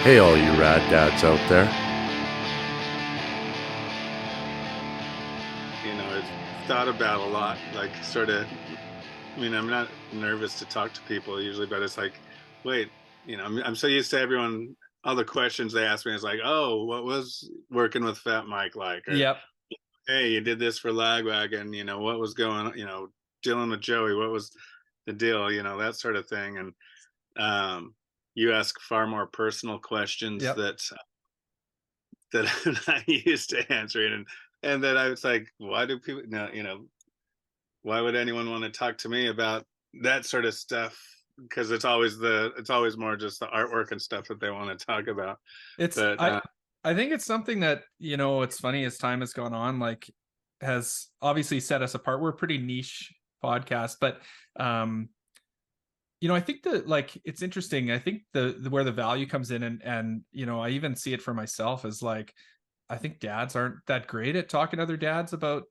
Hey, all you rad dads out there. I've thought about a lot, like sort of, I'm not nervous to talk to people usually, but it's like, wait, I'm so used to everyone, all the questions they ask me is like, oh, what was working with Fat Mike like? Or, Yep. hey, you did this for Lagwagon, what was going on, dealing with Joey, what was the deal, that sort of thing. And um, you ask far more personal questions Yep. that I'm not used to answering. And then I was like, why do people, no, why would anyone want to talk to me about that sort of stuff? Because it's always more just the artwork and stuff that they want to talk about. It's But I think it's something that, it's funny as time has gone on, like has obviously set us apart. We're a pretty niche podcast, but I think that like it's interesting. I think the where the value comes in and I even see it for myself as like I think dads aren't that great at talking to other dads about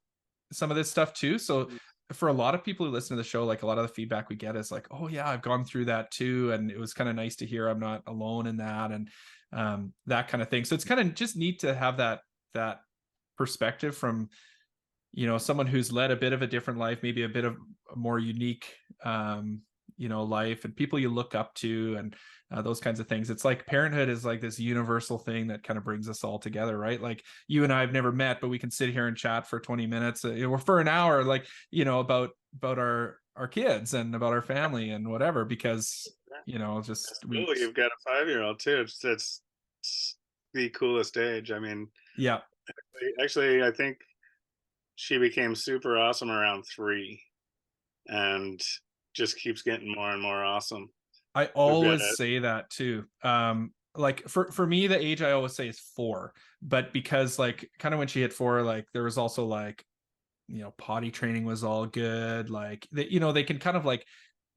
some of this stuff too. So for a lot of people who listen to the show, like a lot of the feedback we get is like, oh yeah, I've gone through that too. And it was kind of nice to hear I'm not alone in that. And that kind of thing. So it's kind of just neat to have that perspective from, someone who's led a bit of a different life, maybe a bit of a more unique, life and people you look up to and those kinds of things. It's like parenthood is like this universal thing that kind of brings us all together, right? Like you and I have never met, but we can sit here and chat for 20 minutes or for an hour, like, about our kids and about our family and whatever, because, just cool. You've got a 5-year-old too. It's the coolest age. I mean, yeah. actually, I think she became super awesome around 3, and just keeps getting more and more awesome. I We've got always a say that too. Like for me, the age I always say is 4, but because like kind of when she hit 4, like there was also like, potty training was all good. Like they can kind of like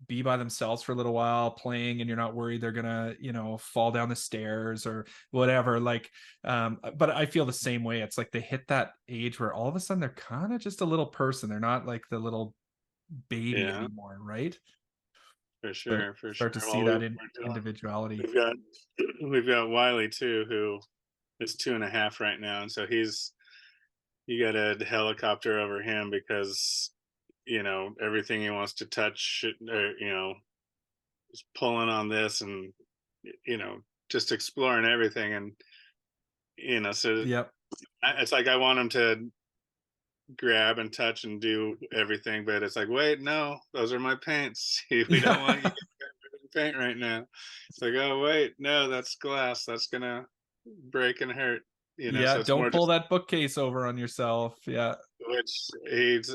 be by themselves for a little while playing and you're not worried they're gonna, fall down the stairs or whatever. Like, but I feel the same way. It's like they hit that age where all of a sudden they're kind of just a little person. They're not like the little baby yeah, anymore, right? for Start sure, for sure. start to see Well, that in we're doing. individuality. We've got we've got Wiley too, who is 2.5 right now, and so you got a helicopter over him because everything he wants to touch, or, is pulling on this and you know just exploring everything, and so Yep. it's like I want him to grab and touch and do everything, but it's like, wait, no, those are my paints. We don't want you Yeah. to paint right now. It's like, oh wait, no, that's glass, that's gonna break and hurt. Yeah. So it's Don't more pull just that bookcase over on yourself. Yeah. which he's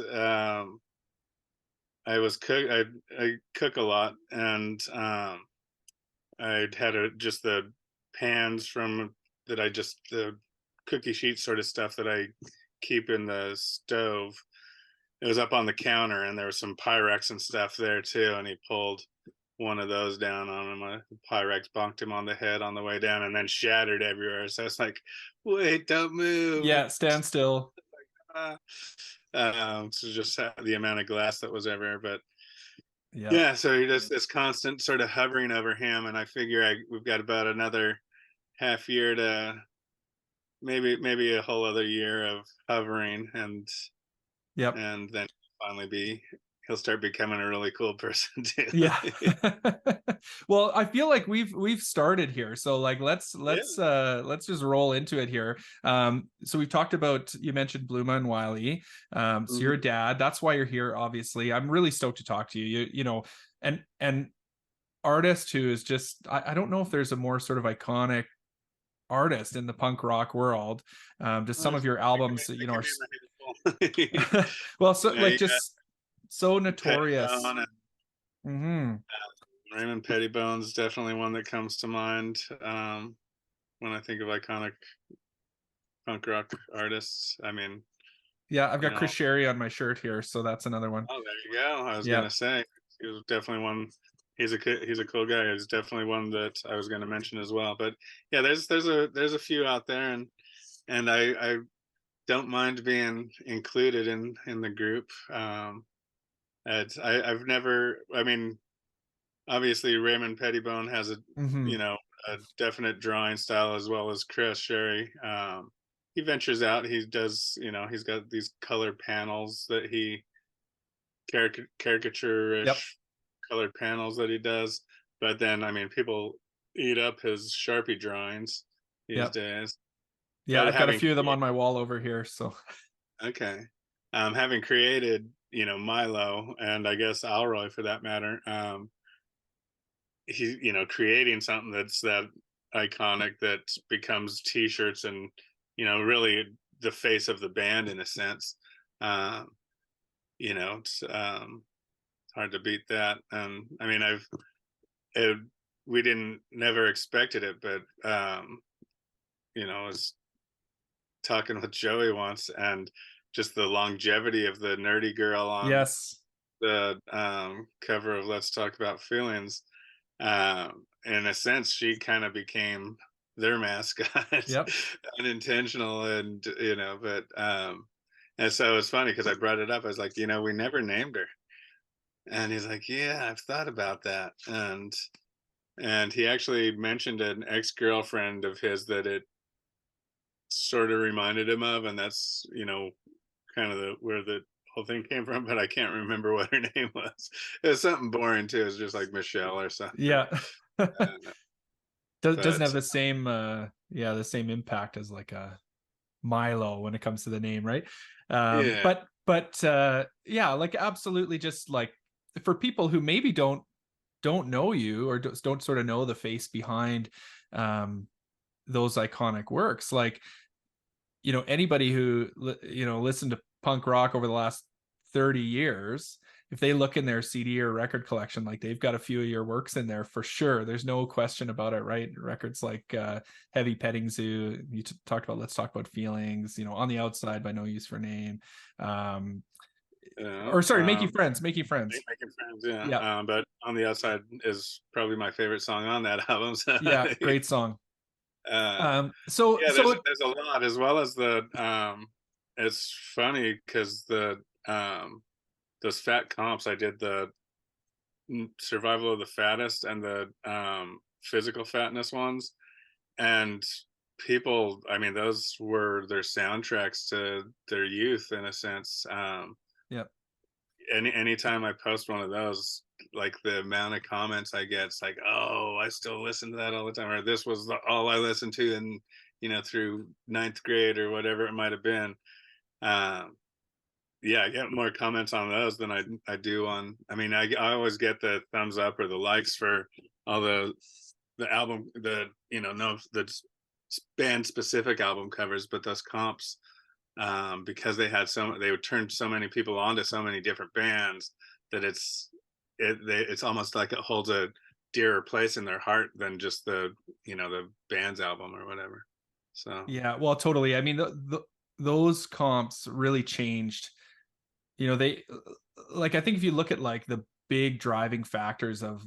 I cook a lot, and I'd had just the pans from that I just the cookie sheet sort of stuff that I keep in the stove. It was up on the counter, and there was some Pyrex and stuff there too. And he pulled one of those down on him. Pyrex bonked him on the head on the way down, and then shattered everywhere. So it's like, wait, don't move. Yeah. Stand still. Ah. So just the amount of glass that was everywhere, but Yeah. yeah. So he just this constant sort of hovering over him, and I figure we've got about another half year to maybe a whole other year of hovering, Yep. and then finally he'll start becoming a really cool person too. Yeah. Well, I feel like we've started here. So like Yeah. let's just roll into it here. So we've talked about, you mentioned Bluma and Wiley. So you're a Mhm. dad. That's why you're here, obviously. I'm really stoked to talk to you. And artist who is just I don't know if there's a more sort of iconic artist in the punk rock world. Just Well, some of your albums, are it can be well, so like you got just so notorious. Pettibone, and Hmm. Raymond Pettibone's definitely one that comes to mind when I think of iconic punk rock artists. I mean, Yeah, I've you got know, Chris Sherry on my shirt here, so that's another one. oh, there you go. I was Yeah. gonna say he was definitely one. He's a cool guy. He's definitely one that I was gonna mention as well. But yeah, there's a few out there, and I don't mind being included in the group. I've never. I mean, obviously Raymond Pettibone has a Hmm. you know a definite drawing style as well as Chris Sherry. He ventures out. He does, he's got these color panels that he Yep. caricature-ish colored panels that he does. But then, people eat up his Sharpie drawings these Yep. days. Yeah, But I've got a few of them on my wall over here. So okay, having created, Milo, and I guess Alroy for that matter, he, creating something that's that iconic that becomes T-shirts and, really the face of the band in a sense. Um, it's hard to beat that. It, we didn't never expected it, but I was talking with Joey once, and just the longevity of the nerdy girl on yes. the cover of Let's Talk About Feelings. In a sense, she kind of became their mascot, Yep. unintentional, and but and so it's funny because I brought it up. I was like, we never named her, and he's like, yeah, I've thought about that, and he actually mentioned an ex-girlfriend of his that it sort of reminded him of, and that's kind of where the whole thing came from, but I can't remember what her name was. It was something boring too. It was just like Michelle or something. Yeah. Doesn't have But the same the same impact as like a Milo when it comes to the name, right? yeah, But yeah, like absolutely, just like for people who maybe don't know you or don't sort of know the face behind those iconic works, like anybody who listened to punk rock over the last 30 years, if they look in their CD or record collection, like they've got a few of your works in there for sure. There's no question about it, right? Records like Heavy Petting Zoo, you talked about Let's Talk About Feelings, On the Outside by No Use for Name, or sorry, Making Friends. Making Friends, yeah. Yeah. But On the Outside is probably my favorite song on that album. So Yeah, great song. So yeah, there's a lot, as well as the it's funny because the those fat comps, I did the survival of the fattest and the physical fatness ones, and people, those were their soundtracks to their youth in a sense. Yep. Anytime I post one of those, like the amount of comments I get, it's like, oh, I still listen to that all the time, or this was all I listened to, and through ninth grade or whatever it might have been. Yeah, I get more comments on those than I do on. I always get the thumbs up or the likes for all the album, no, the band specific album covers, but those comps, because they would turn so many people on to so many different bands that it's almost like it holds a dearer place in their heart than just the the band's album or whatever. So yeah, well, totally. Those comps really changed. They, like, I think if you look at like the big driving factors of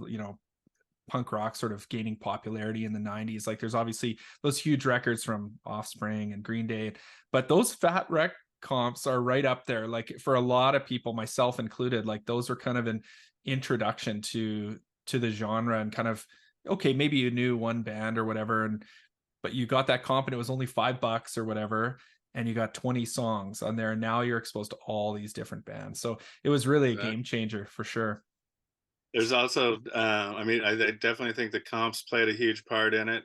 punk rock sort of gaining popularity in the 90s, like there's obviously those huge records from Offspring and Green Day, but those fat wreck comps are right up there, like for a lot of people, myself included. Like those are kind of an introduction to the genre, and kind of, okay, maybe you knew one band or whatever, but you got that comp and it was only $5 or whatever, and you got 20 songs on there, and now you're exposed to all these different bands. So it was really a game changer for sure. There's also, I definitely think the comps played a huge part in it.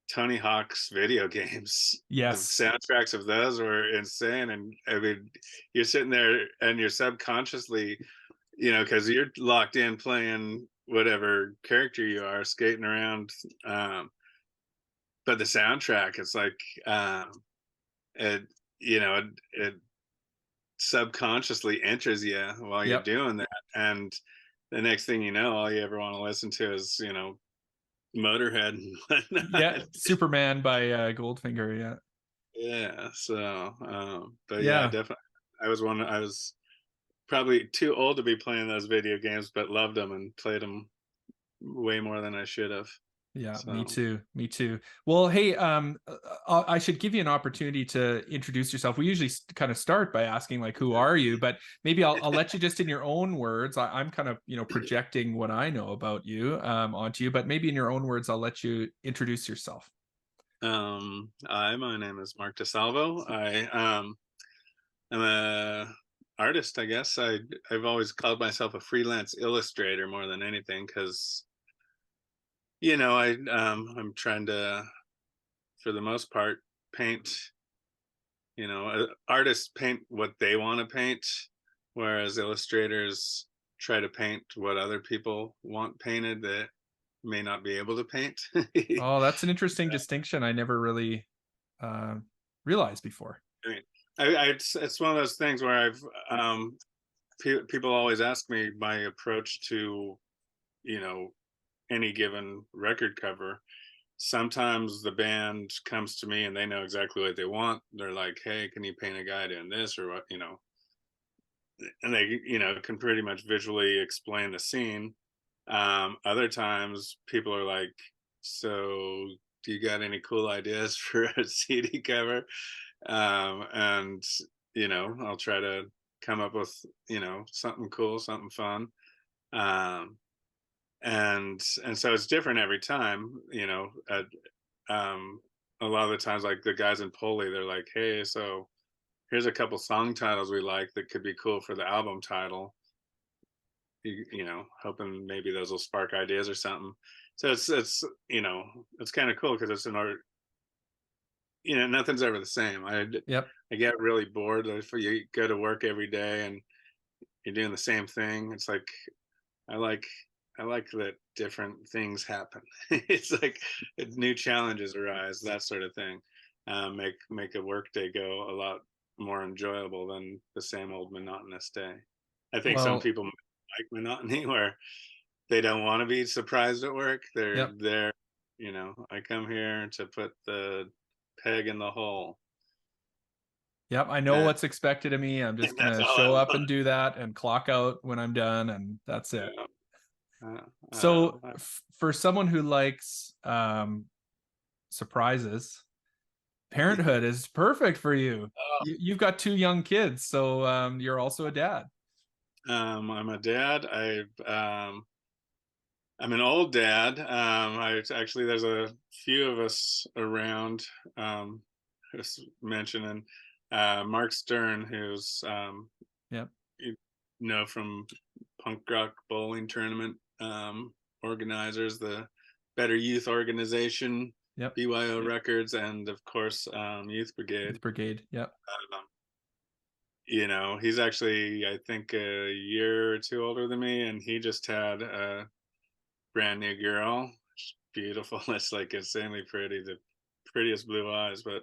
Tony Hawk's video games, Yes. the soundtracks of those were insane. And you're sitting there and you're subconsciously, because you're locked in playing whatever character you are, skating around. But the soundtrack, it's like, it subconsciously enters you while you're doing that, and the next thing you know, all you ever want to listen to is Motorhead and whatnot. Yeah, Superman by Goldfinger. Yeah. So but Yeah. definitely, I was probably too old to be playing those video games, but loved them and played them way more than I should have. Yeah, So, me too. Me too. Well, hey, I should give you an opportunity to introduce yourself. We usually kind of start by asking like, "Who are you?" But maybe I'll let you just in your own words. I'm kind of projecting what I know about you onto you, but maybe in your own words, I'll let you introduce yourself. my name is Mark deSalvo. I'm a artist, I guess. I've always called myself a freelance illustrator more than anything, because I'm trying to, for the most part, paint. Artists paint what they want to paint, whereas illustrators try to paint what other people want painted that may not be able to paint. Oh, that's an interesting distinction. I never really uh, realized before. I mean, it's one of those things where people always ask me my approach to, you know, any given record cover. Sometimes the band comes to me and they know exactly what they want. They're like, "Hey, can you paint a guy doing this or what?" And they, can pretty much visually explain the scene. Other times people are like, "So, do you got any cool ideas for a CD cover?" And I'll try to come up with something cool, something fun. Um, and so it's different every time. A lot of the times, like the guys in Pulley, they're like, "Hey, so here's a couple song titles we like that could be cool for the album title." Hoping maybe those will spark ideas or something. So it's kind of cool because it's an art. Nothing's ever the same. Yep. I get really bored if you go to work every day and you're doing the same thing. It's like I like I like that different things happen. It's like new challenges arise, that sort of thing. Make a work day go a lot more enjoyable than the same old monotonous day. I think some Well, people like monotony where they don't want to be surprised at work. They're yep. there, I come here to put the peg in the hole. Yep, I know And, what's expected of me. I'm just and that's gonna all I show up want. and do that and clock out when I'm done, and that's it. Yeah. So, Uh, for someone who likes surprises, parenthood is perfect for you. You've got two young kids, so you're also a dad. I'm a dad. I'm an old dad. I actually there's a few of us around. Just mentioning Mark Stern, who's Yep. you from punk rock bowling tournament organizers, the Better Youth Organization, Yep. BYO Records, and of course Youth Youth Brigade. Brigade. Yep. Um, he's actually I think a year or two older than me, and he just had a brand new girl. She's beautiful. It's like insanely pretty, the prettiest blue eyes. But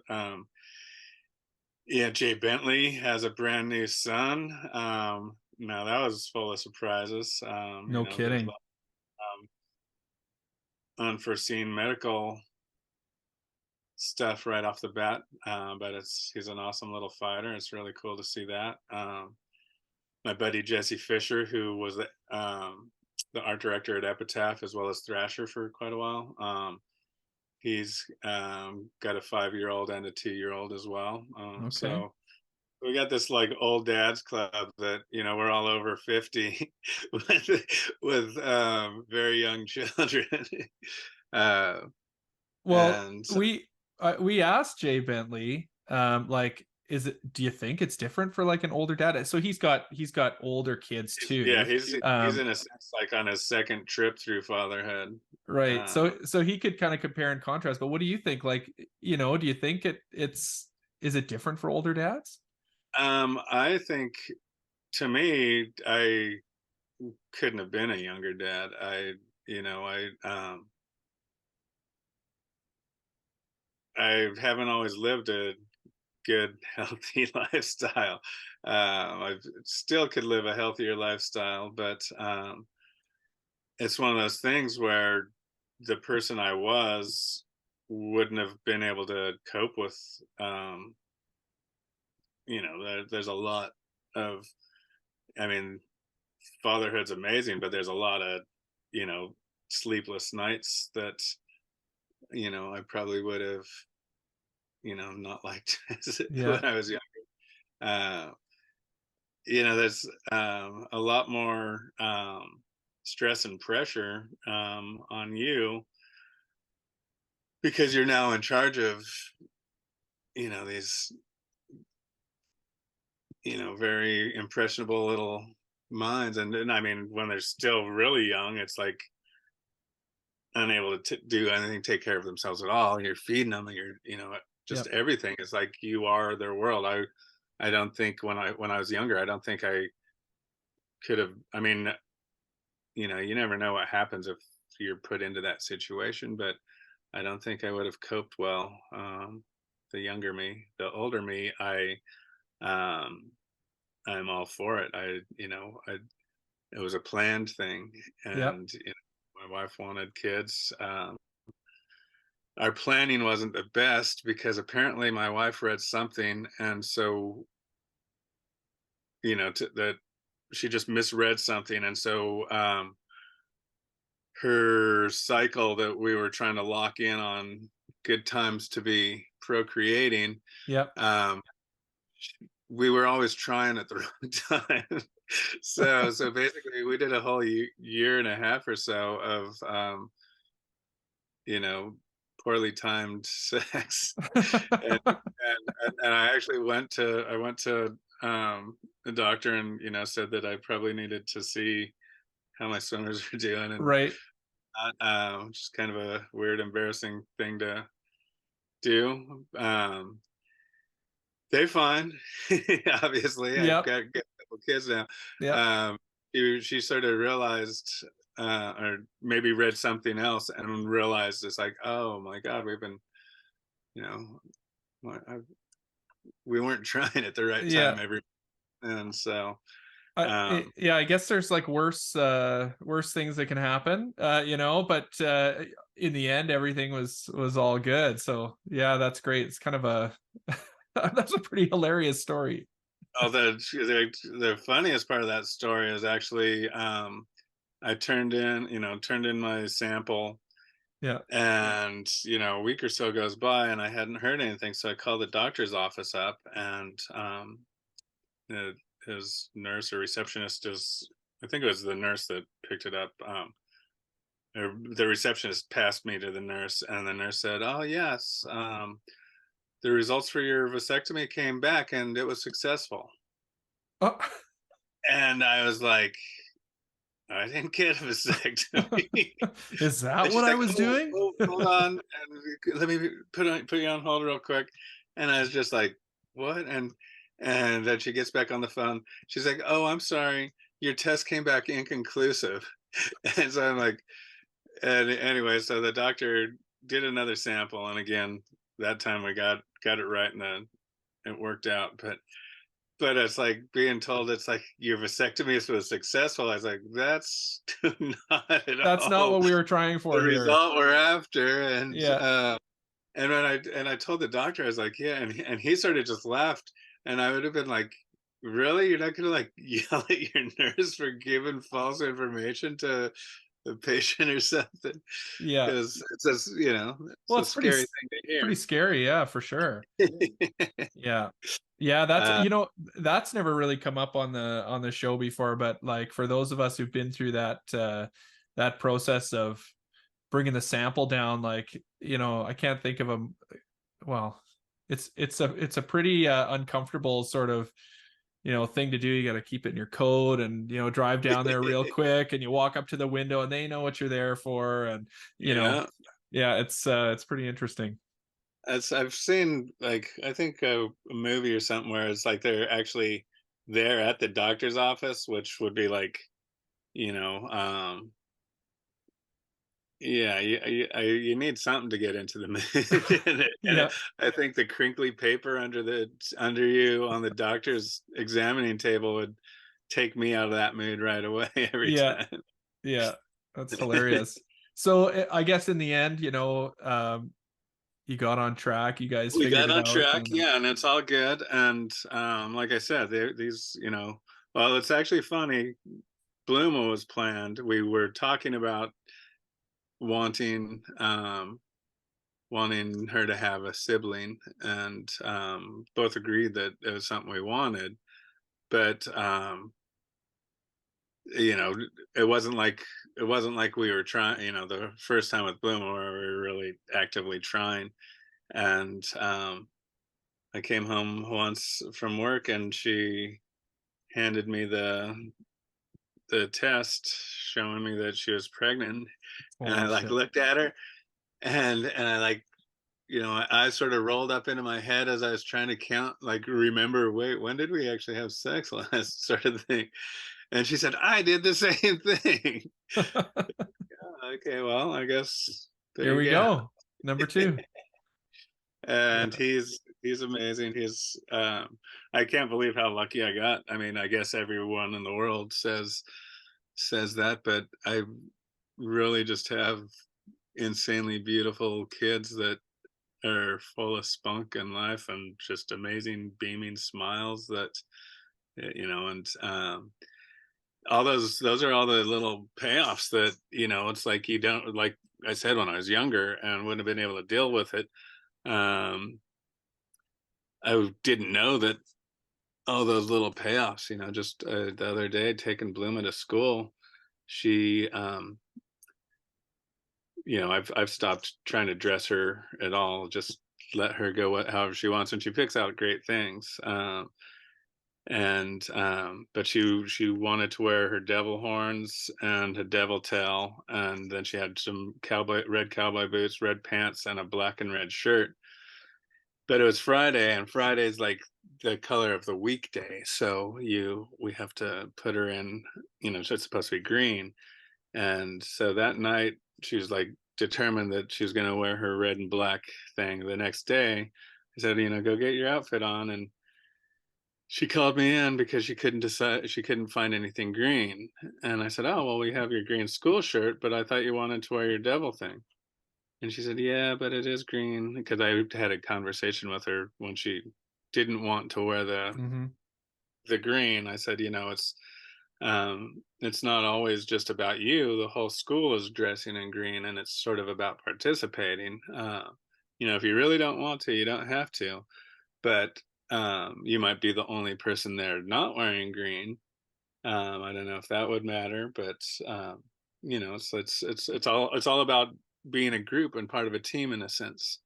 yeah, Jay Bentley has a brand new son. Now that was full of surprises. No There's a kidding. lot of unforeseen medical stuff right off the bat. But he's an awesome little fighter. It's really cool to see that. My buddy Jesse Fisher, who was the art director at Epitaph as well as Thrasher for quite a while. He's got a 5-year-old and a 2-year-old as well. Okay. So we got this like old dads club that we're all over 50 with very young children. uh, Well, and so, we asked Jay Bentley, like, do you think it's different for like an older dad? So he's got older kids yeah, too. he's in a sense like on his second trip through fatherhood. Right. Uh, So he could kind of compare and contrast. But what do you think? Like, do you think is it different for older dads? I think, to me, I couldn't have been a younger dad. I haven't always lived a good, healthy lifestyle. I still could live a healthier lifestyle, but it's one of those things where the person I was wouldn't have been able to cope with. There's a lot of, I mean, fatherhood's amazing, but there's a lot of, you know, sleepless nights that I probably would have, not liked Yeah. when I was young. Uh, there's a lot more stress and pressure on you because you're now in charge of, these, very impressionable little minds. And I mean, when they're still really young, it's like unable to do anything, take care of themselves at all. You're feeding them, and you're, just Yep. everything. It's like you are their world. I don't think when I was younger, I don't think I could have. I mean, you never know what happens if you're put into that situation, but I don't think I would have coped well. The younger me, the older me, um, I'm all for it. It was a planned thing, Yep. and my wife wanted kids. Our planning wasn't the best because apparently my wife read something, and so that she just misread something, and so her cycle that we were trying to lock in on good times to be procreating, Yep. um, we were always trying at the wrong time. So basically, we did a whole year and a half or so of you know poorly timed sex, and I went to the doctor and said that I probably needed to see how my swimmers were doing, and Right. just kind of a weird, embarrassing thing to do. They're fine. Obviously, I've Yep. got a couple kids now. Yep. Um, she sort of realized, or maybe read something else and realized it's like, oh my God, we've been, you know, we weren't trying at the right Yeah. time and so, Yeah, I guess there's like worse things that can happen, but in the end everything was all good. So yeah, that's great. It's kind of a that's a pretty hilarious story. oh, the funniest part of that story is actually, I turned in my sample. Yeah. And a week or so goes by and I hadn't heard anything, so I called the doctor's office up, and uh, his nurse or receptionist is, I think it was the nurse that picked it up, or the receptionist passed me to the nurse, and the nurse said, oh yes, the results for your vasectomy came back and it was successful. Oh. And I was like, I didn't get a vasectomy. Is that And what she's I like, was doing? hold on, and let me put you on hold real quick. And I was just like, what? And then she gets back on the phone. She's like, oh, I'm sorry, your test came back inconclusive. And so I'm like, and anyway, so the doctor did another sample, and again, that time we got it right, and then it worked out. But it's like being told it's like your vasectomy was successful. I was like, that's not at That's not all what we were trying the for here. result we're after. And Yeah. I told the doctor, I was like, yeah, and he sort of just laughed, and I would have been like, really, you're not gonna like yell at your nurse for giving false information to the patient or something? Yeah. Because it's a it's Well, a it's pretty scary thing to pretty scary, yeah, for sure. hear. Yeah. Yeah, that's uh, that's never really come up on the show before, but like for those of us who've been through that process of bringing the sample down, like, I can't think of a, well, it's a pretty uncomfortable sort of, thing to do. You got to keep it in your coat and, drive down there real quick, and you walk up to the window and they know what you're there for, and yeah. yeah, it's pretty interesting. As I've seen, like, I think a movie or something where it's like they're actually there at the doctor's office, which would be like, you know, yeah, you need something to get into the mood. Yeah. I think the crinkly paper under you on the doctor's examining table would take me out of that mood right away every Yeah. time. Yeah. That's hilarious. So I guess in the end, you got on track, you guys We figured got it on out, track, and yeah, and it's all good. And like I said, these, well, it's actually funny. Bluma was planned. We were talking about wanting wanting her to have a sibling, and both agreed that it was something we wanted. But you know, it wasn't like we were trying. You know, the first time with Bluma where we were really actively trying. And I came home once from work, and she handed me the test showing me that she was pregnant, and I Holy like shit. looked at her, and I like, you know, my eyes sort of rolled up into my head as I was trying to count, like remember, wait, when did we actually have sex last, sort of thing. And she said, I did the same thing. Okay, well, I guess there Here you we go. go. Number 2. Yeah. And he's amazing. I can't believe how lucky I got. I mean, I guess everyone in the world says that, but I really just have insanely beautiful kids that are full of spunk and life and just amazing beaming smiles that, you know. And all those are all the little payoffs that, you know, it's like you don't, like I said, when I was younger and wouldn't have been able to deal with it, um I didn't know that all those little payoffs, you know. Just the other day taking Bluma to school, she you know, I've stopped trying to dress her at all, just let her go however she wants, and she picks out great things. And but she wanted to wear her devil horns and a devil tail, and then she had some red cowboy boots, red pants, and a black and red shirt. But it was Friday, and Friday's like the color of the weekday, so we have to put her in, you know, so it's supposed to be green. And so that night she was like determined that she was going to wear her red and black thing. The next day I said, you know, go get your outfit on. And she called me in because she couldn't decide, she couldn't find anything green. And I said, oh, well, we have your green school shirt, but I thought you wanted to wear your devil thing. And she said, yeah, but it is green. Because I had a conversation with her when she didn't want to wear Mm-hmm. the green. I said, you know, it's not always just about you. The whole school is dressing in green, and it's sort of about participating. You know, if you really don't want to, you don't have to. But you might be the only person there not wearing green. I don't know if that would matter, but you know, it's all about being a group and part of a team in a sense.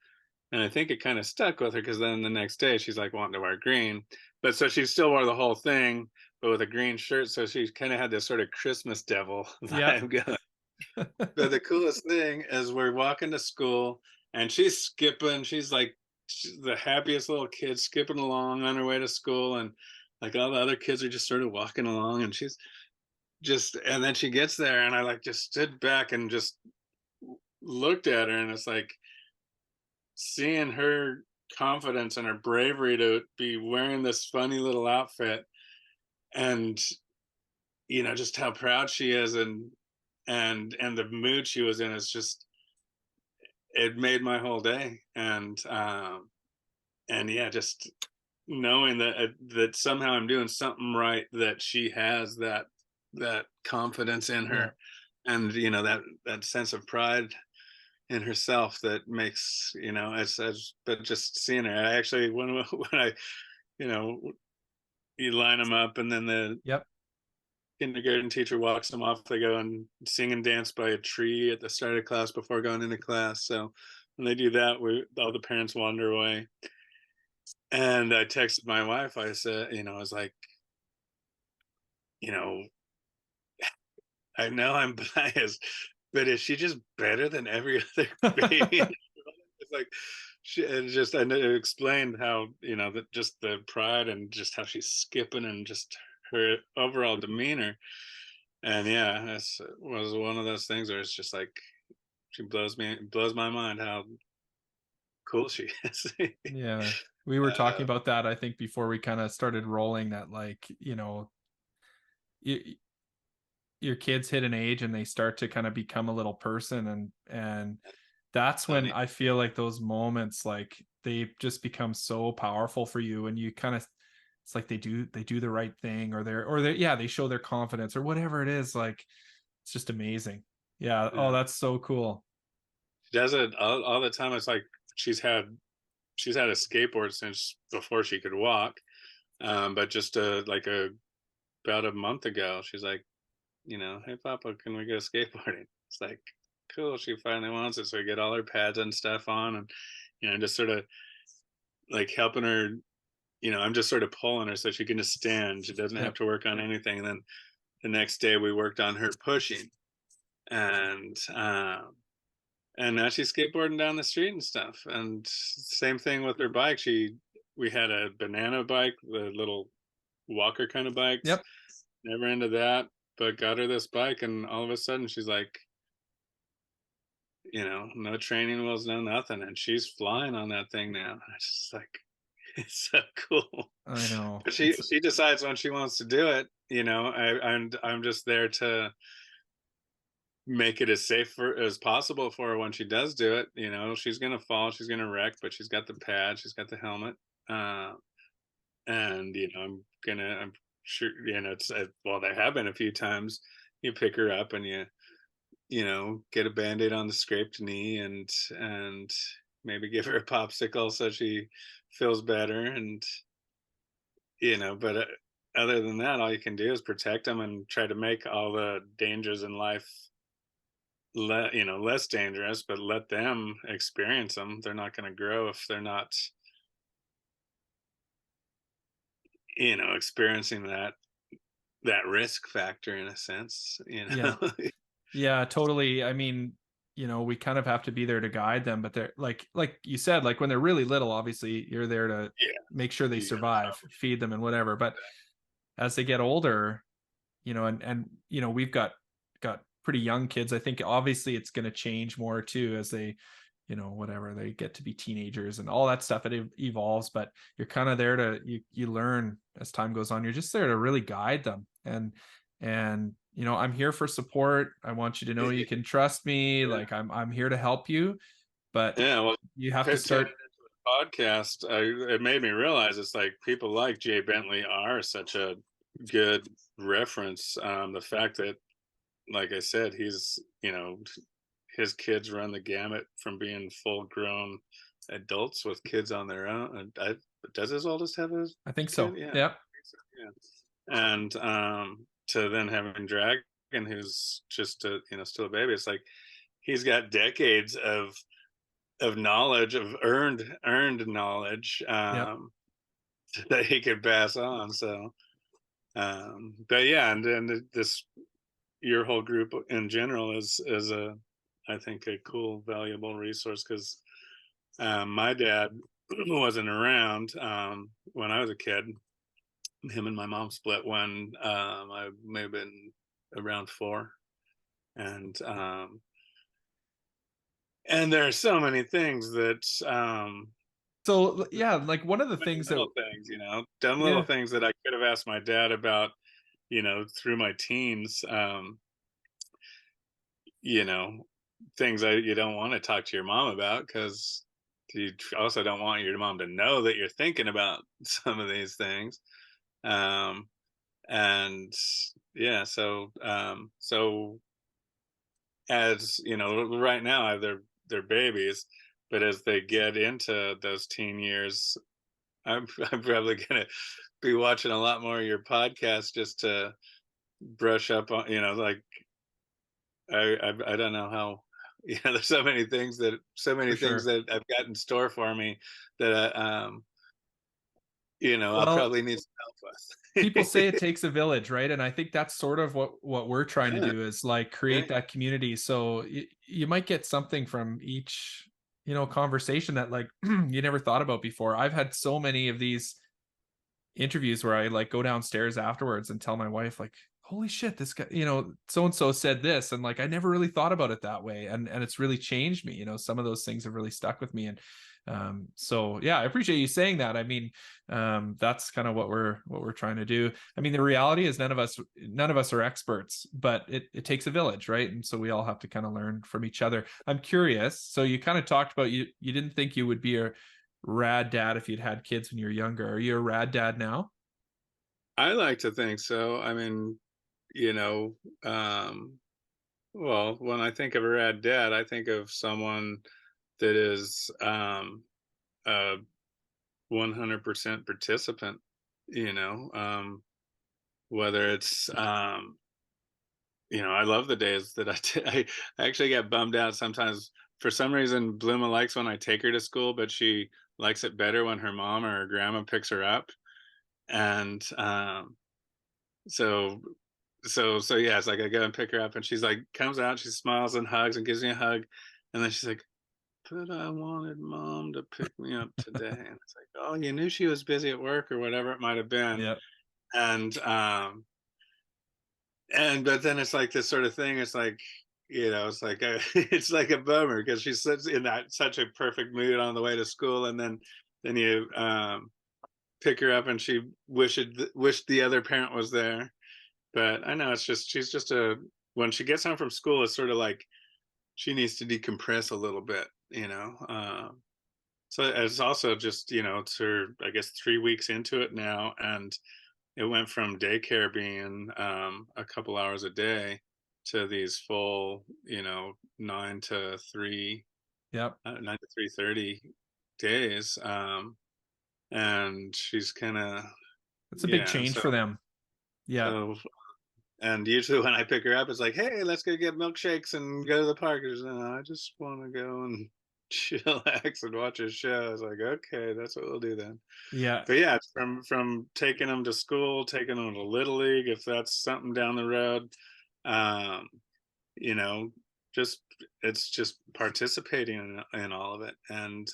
And I think it kind of stuck with her, because then the next day she's like wanting to wear green. But so she still wore the whole thing, but with a green shirt. So she kind of had this sort of Christmas devil Yeah. vibe going. But the coolest thing is we're walking to school, and she's skipping. She's the happiest little kid, skipping along on her way to school. And like all the other kids are just sort of walking along, and she's just, and then she gets there, and I like just stood back and just looked at her. And it's like seeing her confidence and her bravery to be wearing this funny little outfit, and you know, just how proud she is, and the mood she was in is just, it made my whole day. And yeah, just knowing that that somehow I'm doing something right, that she has that confidence in Yeah. her, and you know, that sense of pride in herself that makes, you know, as but just seeing her, I actually, when I, you know, you line them up, and then the Yep. kindergarten teacher walks them off, they go and sing and dance by a tree at the start of class before going into class. So when they do that, all the parents wander away. And I texted my wife, I said, you know, I was like, you know, I know I'm biased, but is she just better than every other baby? It's like and it explained how, you know, that just the pride and just how she's skipping and just her overall demeanor. And yeah, that's was one of those things where it's just like she blows my mind how cool she is. Yeah. We were talking uh, about that, I think, before we kind of started rolling, that, like, you know, you, your kids hit an age and they start to kind of become a little person, and that's when Funny. I feel like those moments, like, they just become so powerful for you, and you kind of, it's like they do the right thing, or they're yeah, they show their confidence or whatever it is. Like, it's just amazing. Yeah. Oh, Yeah. that's so cool. does it all the time. It's like she's had a skateboard since before she could walk. But just about a month ago, she's like, hey Papa, can we go skateboarding? It's like, cool. She finally wants it, so we get all her pads and stuff on, and just sort of like helping her. I'm just sort of pulling her so she can just stand. She doesn't have to work on anything. And then the next day we worked on her pushing, and now she's skateboarding down the street and stuff. And same thing with her bike. We had a banana bike, the little walker kind of bikes. Yep. Never into that, but got her this bike, and all of a sudden she's like, no training wheels, no nothing, and she's flying on that thing now. It's just like, it's so cool. I know. But she decides when she wants to do it. I'm just there to make it as safe as possible for her when she does do it. She's gonna fall, she's gonna wreck, but she's got the pad, she's got the helmet, and I'm sure it's well, there have been a few times you pick her up and you get a band-aid on the scraped knee, and maybe give her a popsicle so she feels better, and but other than that, all you can do is protect them and try to make all the dangers in life less dangerous, but let them experience them. They're not going to grow if they're not experiencing that risk factor, in a sense. Yeah, totally. I mean, we kind of have to be there to guide them, but they're like you said, like when they're really little, obviously you're there to make sure they survive, feed them and whatever. But as they get older, and we've got pretty young kids. I think obviously it's going to change more too as they, whatever, they get to be teenagers and all that stuff. It evolves, but you're kind of there to, you learn as time goes on. You're just there to really guide them. And I'm here for support. I want you to know you can trust me. Yeah. Like I'm here to help you, but you have to start podcast. It made me realize it's like people like Jay Bentley are such a good reference. The fact that, like I said, he's his kids run the gamut from being full grown adults with kids on their own. Does his oldest have his? I think so. Yeah. Yeah. And to then having Dragon, who's just still a baby. It's like he's got decades of knowledge, of earned knowledge that he could pass on. So but yeah, and this, your whole group in general is I think a cool, valuable resource, because my dad wasn't around when I was a kid. Him and my mom split when I may have been around 4, and there are so many things that so yeah, like one of the things little things that I could have asked my dad about, through my teens, things you don't want to talk to your mom about, because you also don't want your mom to know that you're thinking about some of these things. And yeah, so as right now they're babies, but as they get into those teen years, I'm probably gonna be watching a lot more of your podcast just to brush up on, like I don't know how, there's so many things that I've got in store for me that I'll probably need some help with. People say it takes a village, right? And I think that's sort of what we're trying to do, is like create that community. So you might get something from each conversation that like you never thought about before. I've had so many of these interviews where I like go downstairs afterwards and tell my wife, like, holy shit, this guy, so and so said this, and like I never really thought about it that way, and it's really changed me. Some of those things have really stuck with me. And so yeah, I appreciate you saying that. I mean, that's kind of what we're trying to do. I mean, the reality is none of us are experts, but it takes a village, right? And so we all have to kind of learn from each other. I'm curious, so you kind of talked about you didn't think you would be a rad dad if you'd had kids when you were younger. Are you a rad dad now? I like to think so. I mean, Well, when I think of a rad dad, I think of someone that is a 100% participant, you know, whether it's I love the days that I actually get bummed out sometimes. For some reason, Bluma likes when I take her to school, but she likes it better when her mom or her grandma picks her up. And so so yeah, it's like I go and pick her up, and she's like comes out, she smiles and hugs and gives me a hug, and then she's like, "But I wanted mom to pick me up today." And it's like, "Oh, you knew she was busy at work or whatever it might have been." Yeah. And but then it's like this sort of thing. It's like, it's like it's like a bummer because she's in that such a perfect mood on the way to school, and then you pick her up and she wished the other parent was there. But I know it's just she's just a when she gets home from school, it's sort of like she needs to decompress a little bit, you know. So it's also just it's her, I guess, 3 weeks into it now, and it went from daycare being a couple hours a day to these full, Yep. 9 to 3:30 days. And she's kind of, It's a big yeah. And change so, for them. Yeah. so, and usually when I pick her up, it's like, hey, let's go get milkshakes and go to the park. She's, no, I just want to go and chillax and watch a show. I was like, okay, that's what we'll do then. Yeah. But yeah, it's from taking them to school, taking them to little league, if that's something down the road. Um, you know, just it's just participating in all of it, and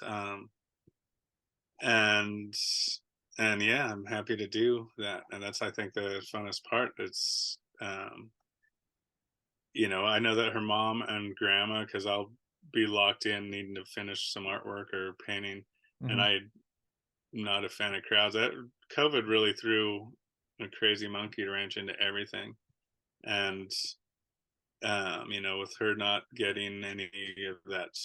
and yeah, I'm happy to do that, and that's I think the funnest part. It's I know that her mom and grandma, because I'll be locked in needing to finish some artwork or painting, and Mhm. I'm not a fan of crowds. That COVID really threw a crazy monkey wrench into everything, and with her not getting any of that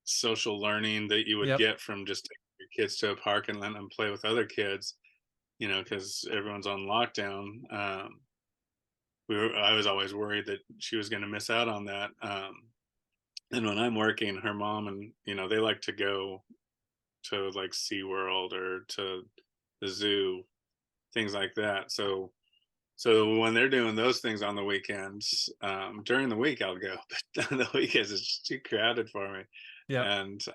social learning that you would Yep. get from just taking your kids to a park and letting them play with other kids, because everyone's on lockdown. I was always worried that she was going to miss out on that. And when I'm working, her mom and they like to go to like SeaWorld or to the zoo, things like that. So when they're doing those things on the weekends, during the week I'll go, but on the weekends it's just too crowded for me. Yep. And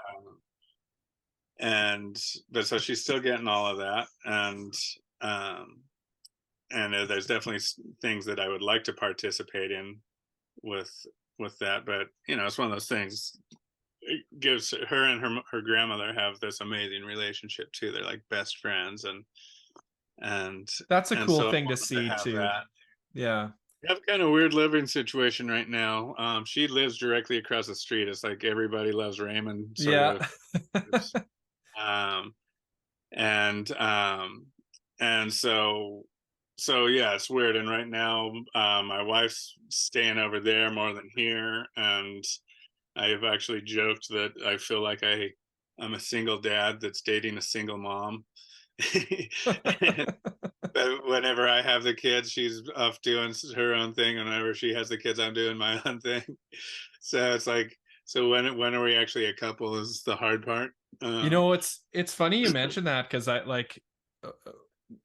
and but so she's still getting all of that, um, there's definitely things that I would like to participate in with that, but it's one of those things. It gives her and her grandmother have this amazing relationship too. They're like best friends, and That's a and cool so I thing to want them see to have too. that. Yeah. We have kind of weird living situation right now. She lives directly across the street. It's like everybody loves Raymond sort Yeah. of. Um, and so yeah, it's weird. And right now, my wife's staying over there more than here, and I've actually joked that I feel like I'm a single dad that's dating a single mom. But whenever I have the kids, she's off doing her own thing, and whenever she has the kids, I'm doing my own thing. So it's like, so when are we actually a couple? Is the hard part. It's funny you mentioned that because I like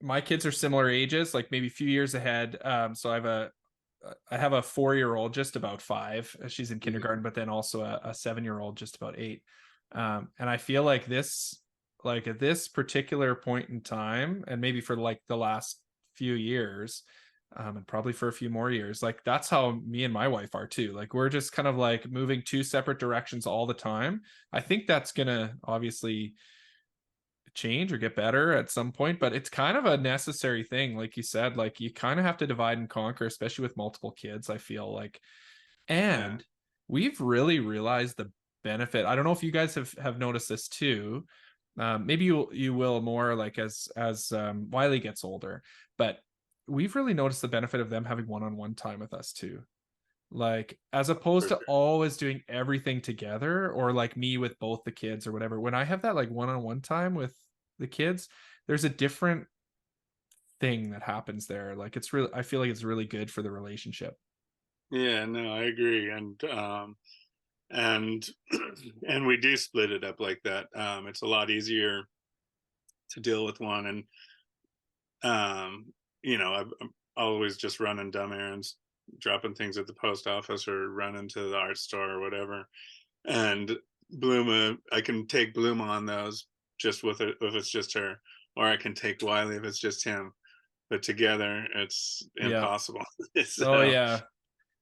my kids are similar ages, like maybe a few years ahead. So I have a 4-year-old, just about 5. She's in kindergarten, but then also a 7-year-old, just about 8. And I feel like like at this particular point in time, and maybe for like the last few years, and probably for a few more years, like that's how me and my wife are too. Like we're just kind of like moving 2 separate directions all the time. I think that's gonna obviously change or get better at some point, but it's kind of a necessary thing. Like you said, like you kind of have to divide and conquer, especially with multiple kids, I feel like. Yeah, And we've really realized the benefit. I don't know if you guys have noticed this too. Maybe you will more like as Wiley gets older, but we've really noticed the benefit of them having one-on-one time with us too. Like as opposed for to sure. always doing everything together, or like me with both the kids or whatever. When I have that like one-on-one time with the kids, there's a different thing that happens there. Like it's really, I feel like it's really good for the relationship. Yeah, no, I agree. And and we do split it up like that. It's a lot easier to deal with one. And I'm always just running dumb errands, dropping things at the post office or running to the art store or whatever. And Bluma, I can take Bluma on those just with it if it's just her, or I can take Wiley if it's just him. But together, it's Yeah. impossible. Oh So, yeah.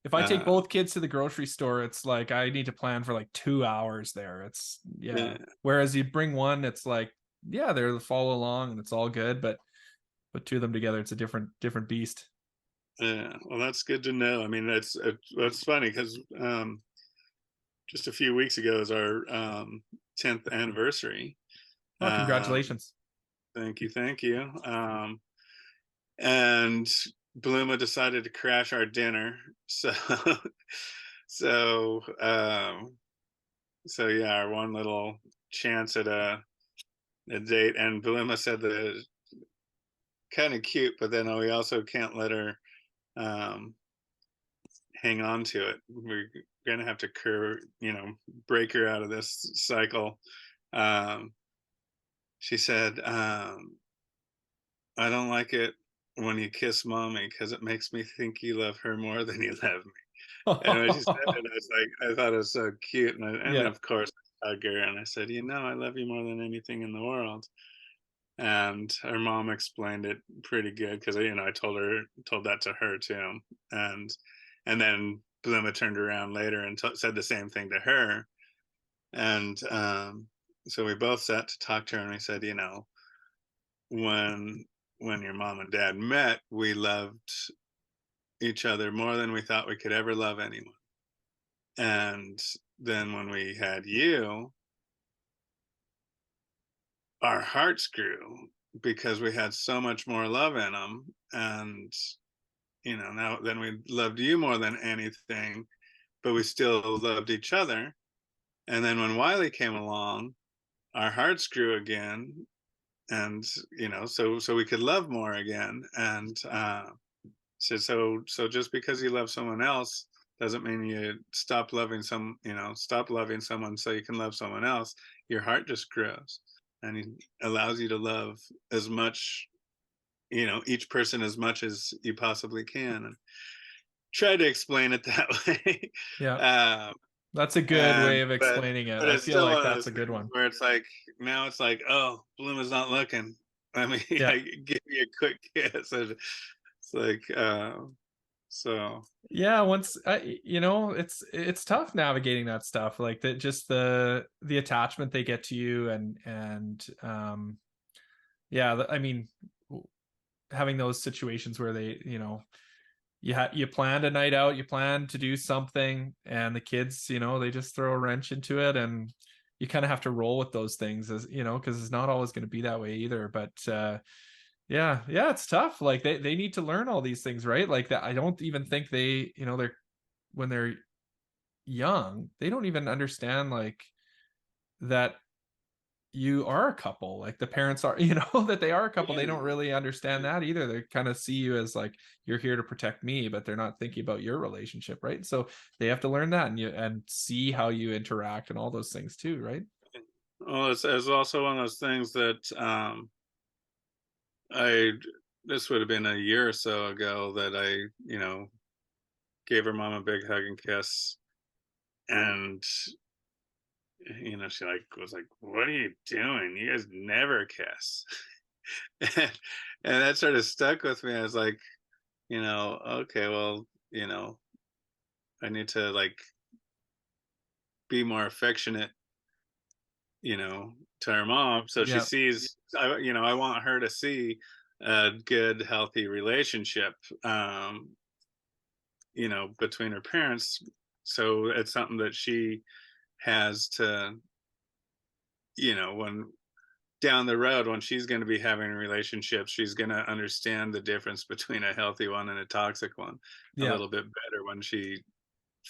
If I take uh, both kids to the grocery store, it's like I need to plan for like 2 hours there. It's yeah. yeah, Whereas you bring one, it's like, yeah, they'll follow along and it's all good, but put two of them together, it's a different beast. yeah. Well, that's good to know. I mean, that's funny because just a few weeks ago is our 10th anniversary. Oh, Um, congratulations. thank you. And Bluma decided to crash our dinner. So, so, so yeah, our one little chance at a date. And Bluma said that kind of cute, but then we also can't let her um, hang on to it. We're gonna have to break her out of this cycle. Um, she said, "I don't like it when you kiss mommy because it makes me think you love her more than you love me." And when she said it, I was like, I thought it was so cute, and Yeah. of course, I hugged her and I said, I love you more than anything in the world. And her mom explained it pretty good because I told that to her too. And then Bluma turned around later and said the same thing to her. And so we both sat to talk to her, and we said, when your mom and dad met, we loved each other more than we thought we could ever love anyone. And then when we had you, our hearts grew because we had so much more love in them. And now then we loved you more than anything, but we still loved each other. And then when Wiley came along, our hearts grew again, and so we could love more again. And so just because you love someone else doesn't mean you stop loving someone so you can love someone else. Your heart just grows, and it allows you to love as much, each person as much as you possibly can. And try to explain it that way. Yeah. uh, That's a good and way of explaining it. but I it's feel still like one of that's those a good things one. where it's like, now it's like, oh, Bloom is not looking. I mean, Yeah. I give you a quick kiss. And it's like, so Yeah, once it's tough navigating that stuff, like that, just the attachment they get to you, and yeah, I mean, having those situations where they, you planned a night out, you planned to do something, and the kids, they just throw a wrench into it, and you kind of have to roll with those things, as because it's not always going to be that way either. But yeah, it's tough. Like they need to learn all these things, right? Like that, I don't even think they, they're when they're young, they don't even understand like that you are a couple, like the parents are, that they are a couple. They yeah, don't really understand that either. They kind of see you as like, you're here to protect me, but they're not thinking about your relationship, right? So they have to learn that, and see how you interact and all those things too, right? well, it's also one of those things that I this would have been a year or so ago that I gave her mom a big hug and kiss. And she was like, "What are you doing? You guys never kiss." and, and that sort of stuck with me. I was like, okay, well, I need to like be more affectionate, to her mom, so she Yeah. sees. I want her to see a good, healthy relationship, between her parents. So it's something that she has to, when down the road, when she's going to be having relationships, she's going to understand the difference between a healthy one and a toxic one a Yeah. little bit better when she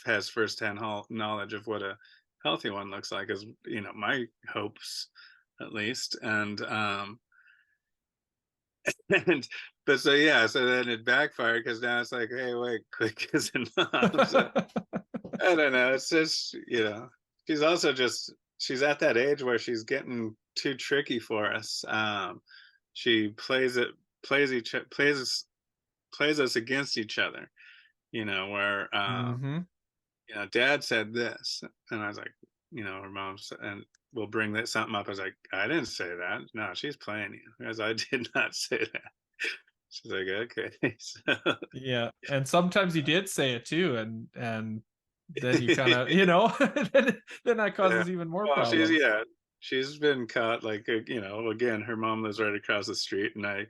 has firsthand knowledge of what a healthy one looks like, is my hopes, at least. And and but so yeah, so then it backfired because now it's like, hey, wait, quick isn't mom. So I don't know. It's just, she's also just she's at that age where she's getting too tricky for us. She plays each plays us against each other. Where Hmm. Dad said this, and I was like, her mom said, and we'll bring that something up. I was like, I didn't say that. No, she's playing you, as I did not say that. She's like, okay. So, Yeah, and sometimes you did say it too, and then you kind of, then that yeah. causes even more Well, problems. she's been caught, like, again, her mom lives right across the street, and I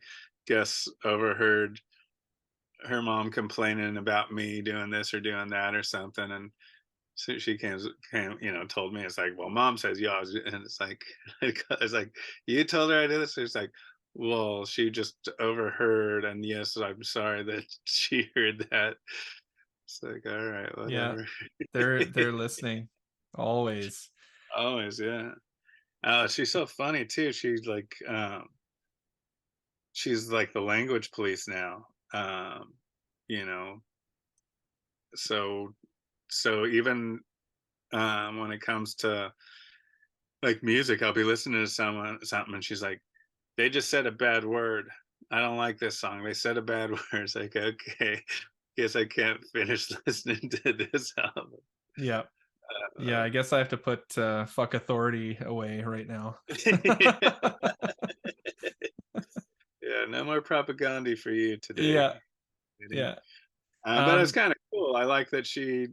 guess overheard her mom complaining about me doing this or doing that or something, and so she came, told me, it's like, well, mom says yours, and it's like, it's like, you told her I did this. It's like, well, she just overheard, and yes, I'm sorry that she heard that. It's like, all right, Yeah, whatever. they're listening always. Always, yeah. She's so funny too. She's like the language police now. You know, so even when it comes to like music, I'll be listening to something, and she's like, "They just said a bad word. I don't like this song. They said a bad word." It's like, okay, guess I can't finish listening to this album. Yeah. Yeah, Uh, I guess I have to put fuck authority away right now. yeah, no more propaganda for you today, Yeah, lady. yeah. But it's Um, kind of cool. I like that she,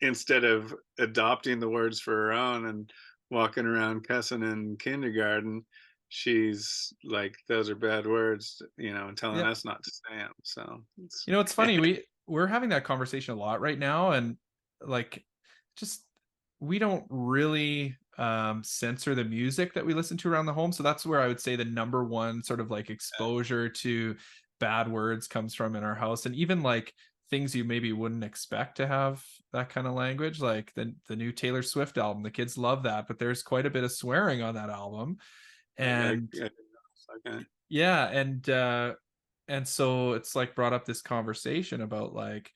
instead of adopting the words for her own and walking around cussing in kindergarten, she's like, those are bad words, and telling yeah. us not to say them. So it's It's funny, we're having that conversation a lot right now, and like, just, we don't really censor the music that we listen to around the home. So that's where I would say the number one sort of like exposure to bad words comes from in our house. And even like things you maybe wouldn't expect to have that kind of language, like the new Taylor Swift album. The kids love that, but there's quite a bit of swearing on that album. And okay. yeah, and so it's like brought up this conversation about like,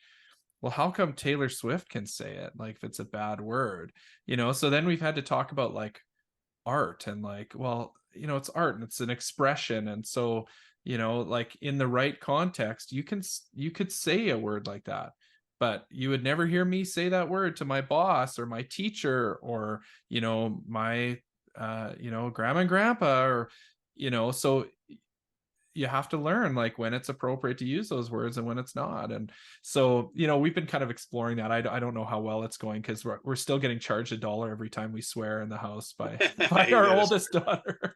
well, how come Taylor Swift can say it, like if it's a bad word? So then we've had to talk about like art, and like, well, it's art and it's an expression, and so, like in the right context, you could say a word like that, but you would never hear me say that word to my boss or my teacher or, my grandma and grandpa, or, so you have to learn like when it's appropriate to use those words and when it's not. And so, we've been kind of exploring that. I don't know how well it's going, because we're still getting charged $1 every time we swear in the house by You our gotta, oldest daughter.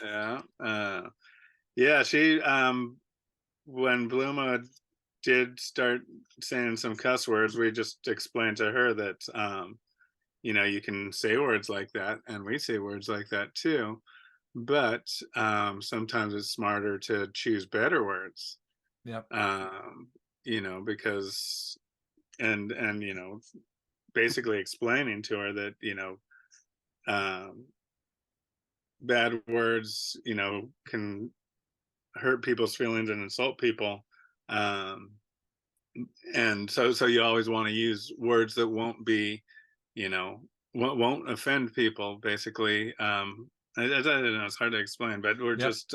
yeah. Yeah, she, when Bluma did start saying some cuss words, we just explained to her that, you can say words like that, and we say words like that too, but sometimes it's smarter to choose better words. Yep. um because, and basically explaining to her that, um bad words, can hurt people's feelings and insult people. um and so you always want to use words that won't be, won't offend people, basically. I don't know, it's hard to explain, but we're Yep. just,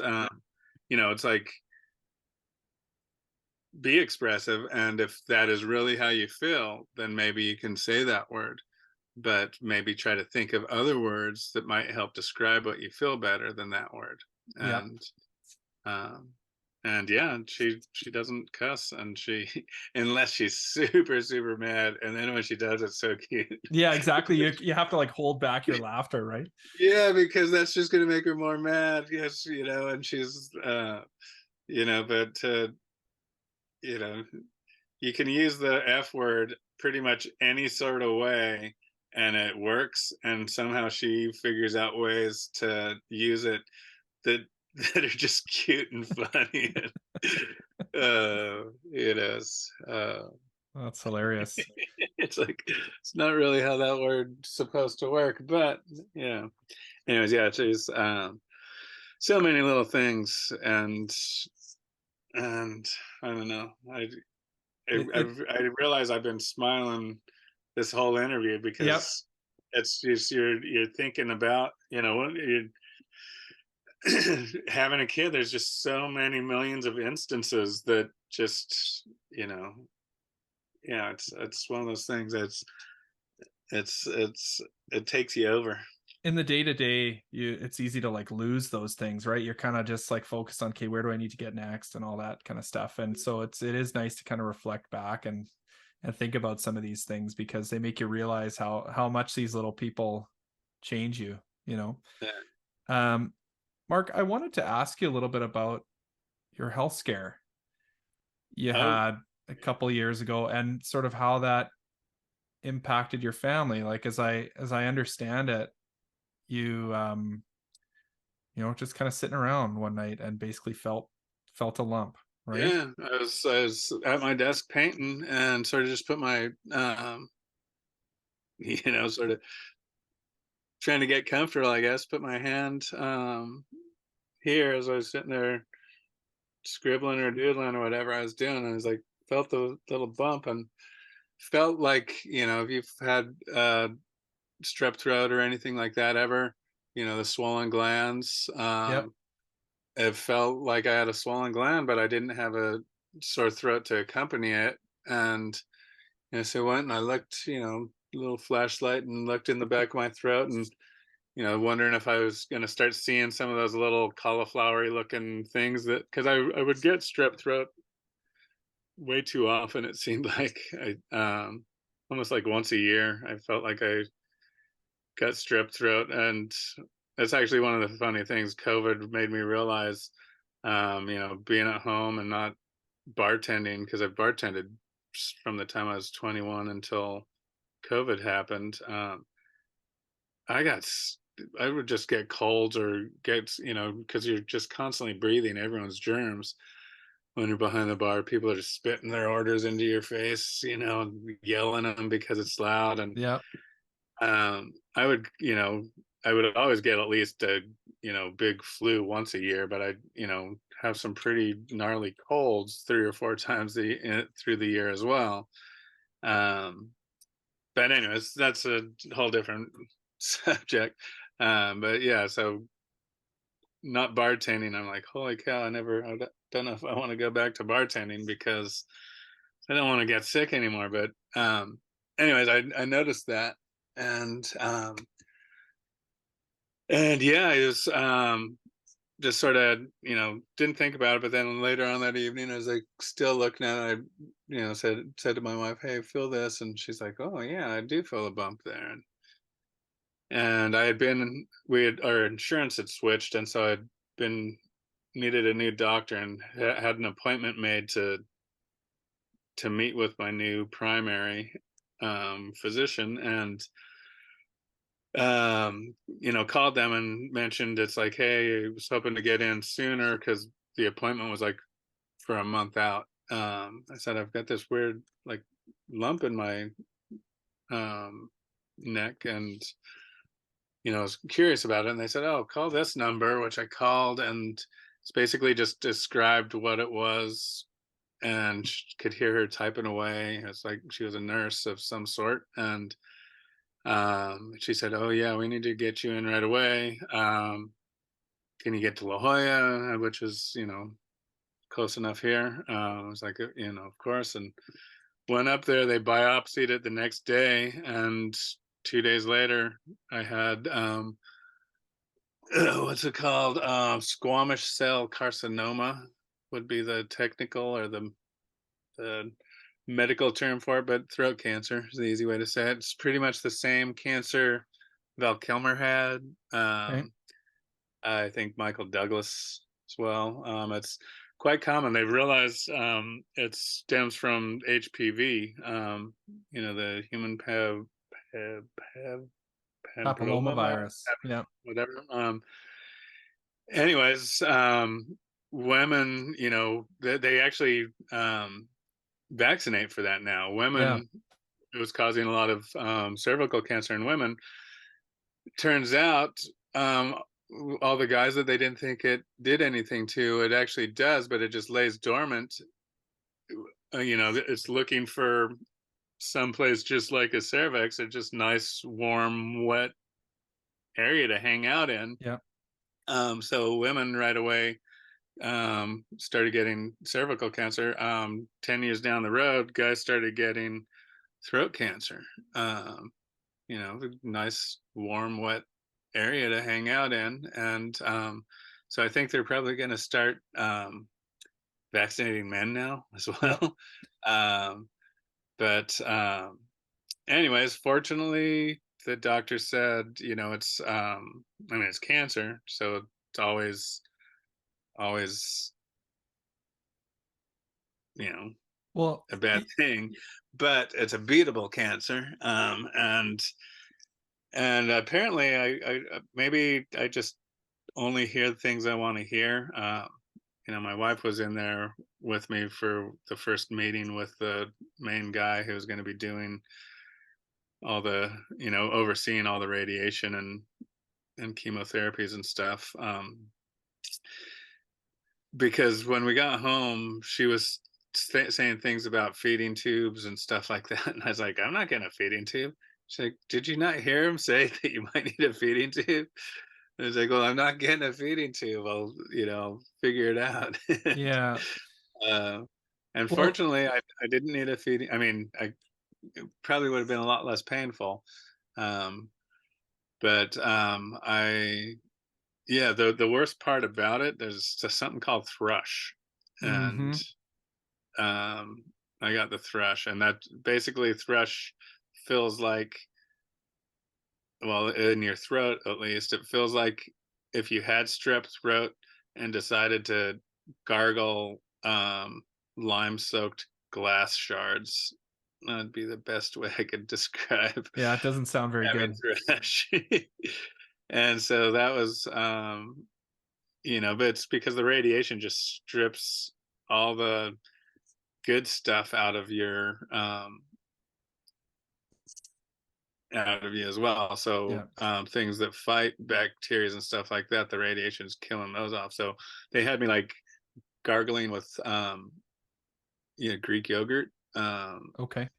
it's like, be expressive, and if that is really how you feel, then maybe you can say that word, but maybe try to think of other words that might help describe what you feel better than that word. Yep. And um yeah, she doesn't cuss, and she unless she's super super mad, and then when she does, it's so cute. Yeah, exactly. You have to like hold back your laughter, right? Yeah, because that's just going to make her more mad. Yes, and she's but you know you can use the F word pretty much any sort of way, and it works, and somehow she figures out ways to use it that that are just cute and funny. And, That's hilarious. it's like, it's not really how that word's supposed to work, but yeah. Anyways, yeah, she's so many little things, and I don't know. I realize I've been smiling this whole interview Yep. because it's just you're thinking about, when you're having a kid. There's just so many millions of instances that just, yeah, it's one of those things that's it takes you over. In the day to day, it's easy to like lose those things, right? You're kind of just like focused on, okay, where do I need to get next and all that kind of stuff. And so it is nice to kind of reflect back and think about some of these things, because they make you realize how much these little people change you, Yeah. Mark, I wanted to ask you a little bit about your health scare you Oh, had a couple years ago, and sort of how that impacted your family. Like, as I understand it, you just kind of sitting around one night and basically felt a lump, right? yeah. I was at my desk painting and sort of just put my sort of trying to get comfortable, I guess. Put my hand here as I was sitting there scribbling or doodling or whatever I was doing. I was like, felt the little bump, and felt like, if you've had strep throat or anything like that ever, the swollen glands. Yep. It felt like I had a swollen gland, but I didn't have a sore throat to accompany it. And so I went and I looked, a little flashlight, and looked in the back of my throat, and wondering if I was going to start seeing some of those little cauliflowery looking things, that because I would get strep throat way too often. It seemed like almost like once a year, I felt like I got strep throat. And that's actually one of the funny things COVID made me realize, being at home and not bartending, because I've bartended from the time I was 21 until COVID happened. I got I would just get colds, or get, because you're just constantly breathing everyone's germs when you're behind the bar. People are just spitting their orders into your face, yelling at them because it's loud. And Yep. I would, I would always get at least a, big flu once a year, but I, have some pretty gnarly colds 3 or 4 times through the year as well. Um, but anyways, that's a whole different subject. But yeah, so not bartending, I'm like, holy cow, I don't know if I want to go back to bartending, because I don't want to get sick anymore. But anyways, I noticed that. And yeah, I was just sort of, didn't think about it. But then later on that evening, I was like still looking at it, I, said to my wife, hey, feel this. And she's like, oh yeah, I do feel a bump there. And I had been, our insurance had switched, and so I'd been needed a new doctor, and had an appointment made to meet with my new primary physician. And called them and mentioned, it's like, hey, I was hoping to get in sooner, because the appointment was like for a month out. I said, I've got this weird like lump in my neck, and I was curious about it. And they said, oh, call this number, which I called, and it's basically just described what it was, and could hear her typing away. It's like she was a nurse of some sort. And she said, oh yeah, we need to get you in right away. Can you get to La Jolla, which is, close enough here? I was like, of course. And went up there. They biopsied it the next day, and 2 days later I had what's it called, squamous cell carcinoma would be the technical, or the medical term for it, but throat cancer is the easy way to say it. It's pretty much the same cancer Val Kilmer had. Okay. I think Michael Douglas as well. It's quite common. They've realized it stems from HPV, the human Papilloma papilloma, virus. Yeah. whatever. Anyways, women, they actually vaccinate for that now. Yeah. Women, it was causing a lot of cervical cancer in women. Turns out, all the guys that they didn't think it did anything to, it actually does, but it just lays dormant. It's looking for someplace just like a cervix, a just nice, warm, wet area to hang out in. Yeah. So women right away started getting cervical cancer. 10 years down the road, guys started getting throat cancer. Nice, warm, wet area to hang out in. And so I think they're probably going to start vaccinating men now as Yeah. well. um, but anyways, fortunately, the doctor said, it's cancer, so it's always, you know, Well, a bad thing, but it's a beatable cancer. And apparently, I maybe I just only hear the things I want to hear. My wife was in there with me for the first meeting with the main guy who's going to be doing all the, overseeing all the radiation and chemotherapies and stuff. Because when we got home, she was saying things about feeding tubes and stuff like that. And I was like, I'm not getting a feeding tube. She's like, did you not hear him say that you might need a feeding tube? And I was like, well, I'm not getting a feeding tube. I'll, figure it out. yeah. uh, and Well, fortunately, I didn't need a feeding. I mean, it probably would have been a lot less painful. Um, but the worst part about it, there's just something called thrush. And mm-hmm. I got the thrush, and that basically thrush feels like, well, in your throat at least, it feels like if you had strep throat and decided to gargle lime soaked glass shards. That'd be the best way I could describe Yeah, it doesn't sound very having good. thrush. And so that was, but it's because the radiation just strips all the good stuff out of you as well. So Yeah. things that fight bacteria and stuff like that, the radiation is killing those off. So they had me like gargling with Greek yogurt. Okay.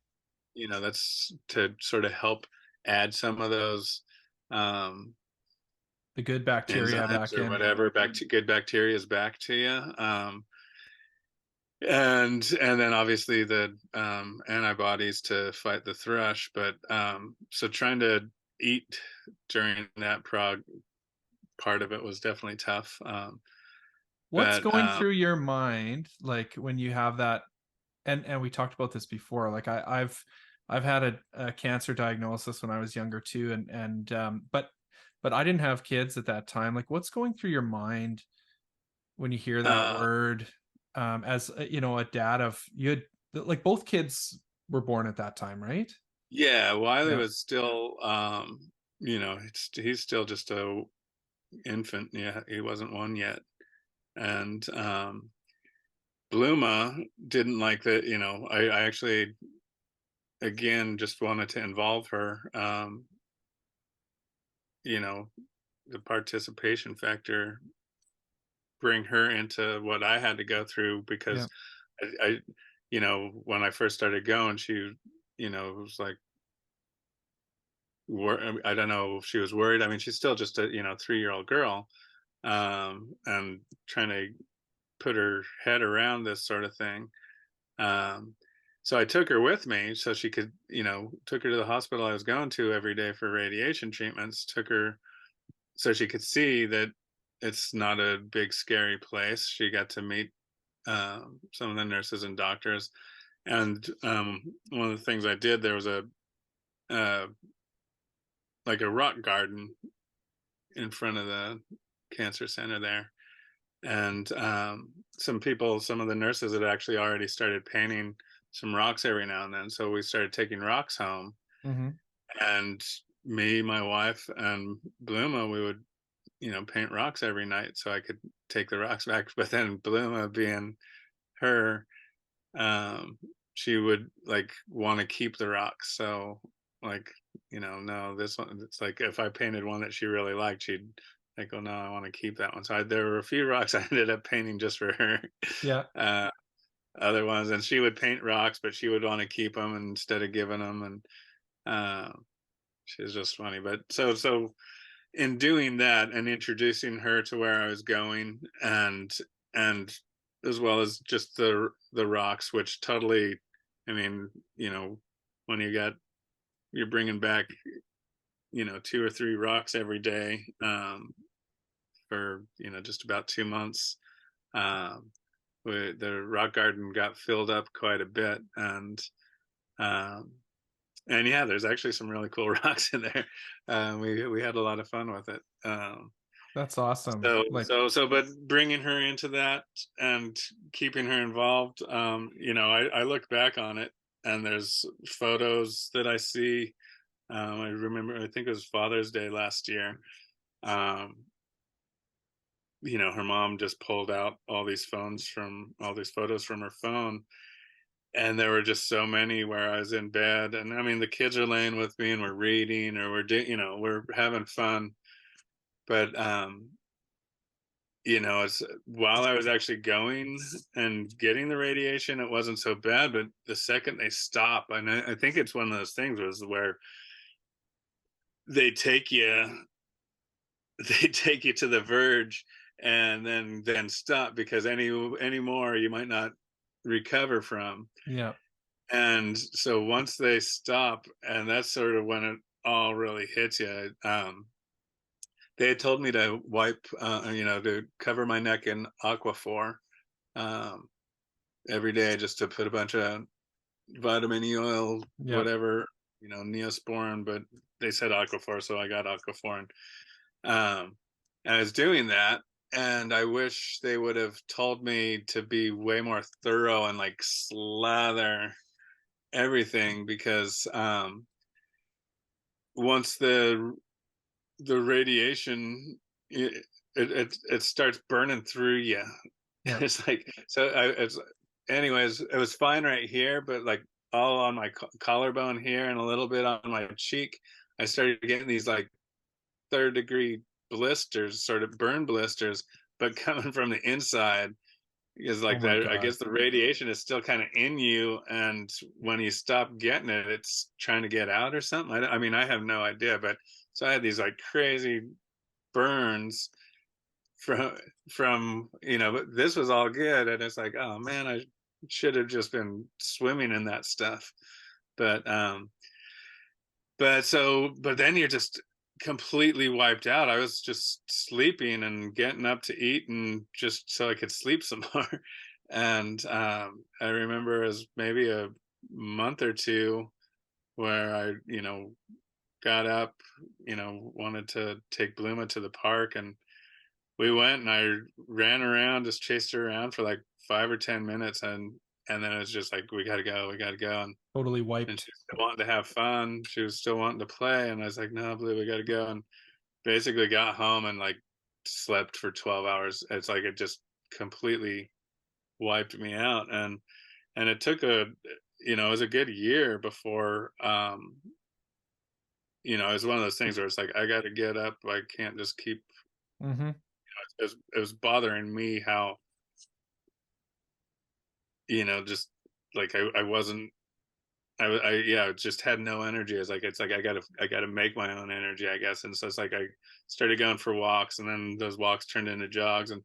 That's to sort of help add some of those The good bacteria enzymes back or in. whatever good bacteria is back to you. And then obviously the antibodies to fight the thrush. But so trying to eat during that part of it was definitely tough. What's But going through your mind, like when you have that? And we talked about this before. Like I've had a cancer diagnosis when I was younger too, but I didn't have kids at that time. Like, what's going through your mind when you hear that word? As a dad of, you had, like, both kids were born at that time, right? yeah, Wiley Yeah. was still, he's still just a infant. Yeah, he wasn't one yet. And Bluma didn't like that. I actually, again, just wanted to involve her. The participation factor, bring her into what I had to go through, Yeah. because when I first started going, she, was like, I don't know if she was worried. I mean, she's still just a 3-year-old girl, and trying to put her head around this sort of thing. Um, so I took her with me so she could, took her to the hospital I was going to every day for radiation treatments. Took her so she could see that it's not a big scary place. She got to meet some of the nurses and doctors. And one of the things I did, there was uh, like a rock garden in front of the cancer center there. And some of the nurses had actually already started painting some rocks every now and then. So we started taking rocks home. Mm-hmm. And me, my wife, and Bluma, we would, paint rocks every night so I could take the rocks back. But then Bluma, being her, she would like want to keep the rocks. So like, no, this one, it's like if I painted one that she really liked, she'd I go, no, I want to keep that one. So there were a few rocks I ended up painting just for her. Yeah. Other ones, and she would paint rocks, but she would want to keep them instead of giving them. And she was just funny. But so in doing that and introducing her to where I was going, and as well as just the rocks, which totally, I mean, when you're bringing back, 2 or 3 rocks every day, for just about 2 months. Um, the rock garden got filled up quite a bit, um, and yeah, there's actually some really cool rocks in there. We had a lot of fun with it. That's awesome. But bringing her into that and keeping her involved, I look back on it, and there's photos that I see. I remember, I think it was Father's Day last year. Um, her mom just pulled out all these photos from her phone, and there were just so many where I was in bed, and I mean, the kids are laying with me and we're reading, or we're having fun. But it's while I was actually going and getting the radiation, it wasn't so bad, but the second they stop, and I think it's one of those things was where they take you they take you to the verge, and then stop, because any more you might not recover from. Yeah. And so once they stop, and that's sort of when it all really hits you. They had told me to wipe, to cover my neck in Aquaphor, um, every day, just to put a bunch of vitamin E oil, Yeah. whatever, Neosporin, but they said Aquaphor, so I got Aquaphor. And I was doing that, and I wish they would have told me to be way more thorough and like slather everything, because once the radiation, it starts burning through you. Yeah. It's like, so anyways, it was fine right here, but like all on my collarbone here and a little bit on my cheek, I started getting these like 3rd-degree blisters, sort of burn blisters, but coming from the inside, because Oh like my that, I God. guess the radiation is still kind of in you, and when you stop getting it, it's trying to get out or something. I mean, I have no idea, but so I had these like crazy burns from but this was all good, and it's like, oh man, I should have just been swimming in that stuff. But but then you're just completely wiped out. I was just sleeping and getting up to eat, and just so I could sleep some more. And I remember as maybe a month or two where I got up, wanted to take Bluma to the park, and we went, and I ran around, just chased her around for like 5 or 10 minutes, and then it was just like, we gotta go. Totally And wiped. she still wanted to have fun. She was still wanting to play, and I was like, no, Blue, we gotta go. And basically got home and like slept for 12 hours. It's like it just completely wiped me out. And it took it was a good year before, it was one of those things where it's like, I got to get up. I can't just keep, Mm-hmm. it was bothering me how, just like I wasn't, I just had no energy. It's like I gotta make my own energy, I guess. And so it's like I started going for walks, and then those walks turned into jogs, and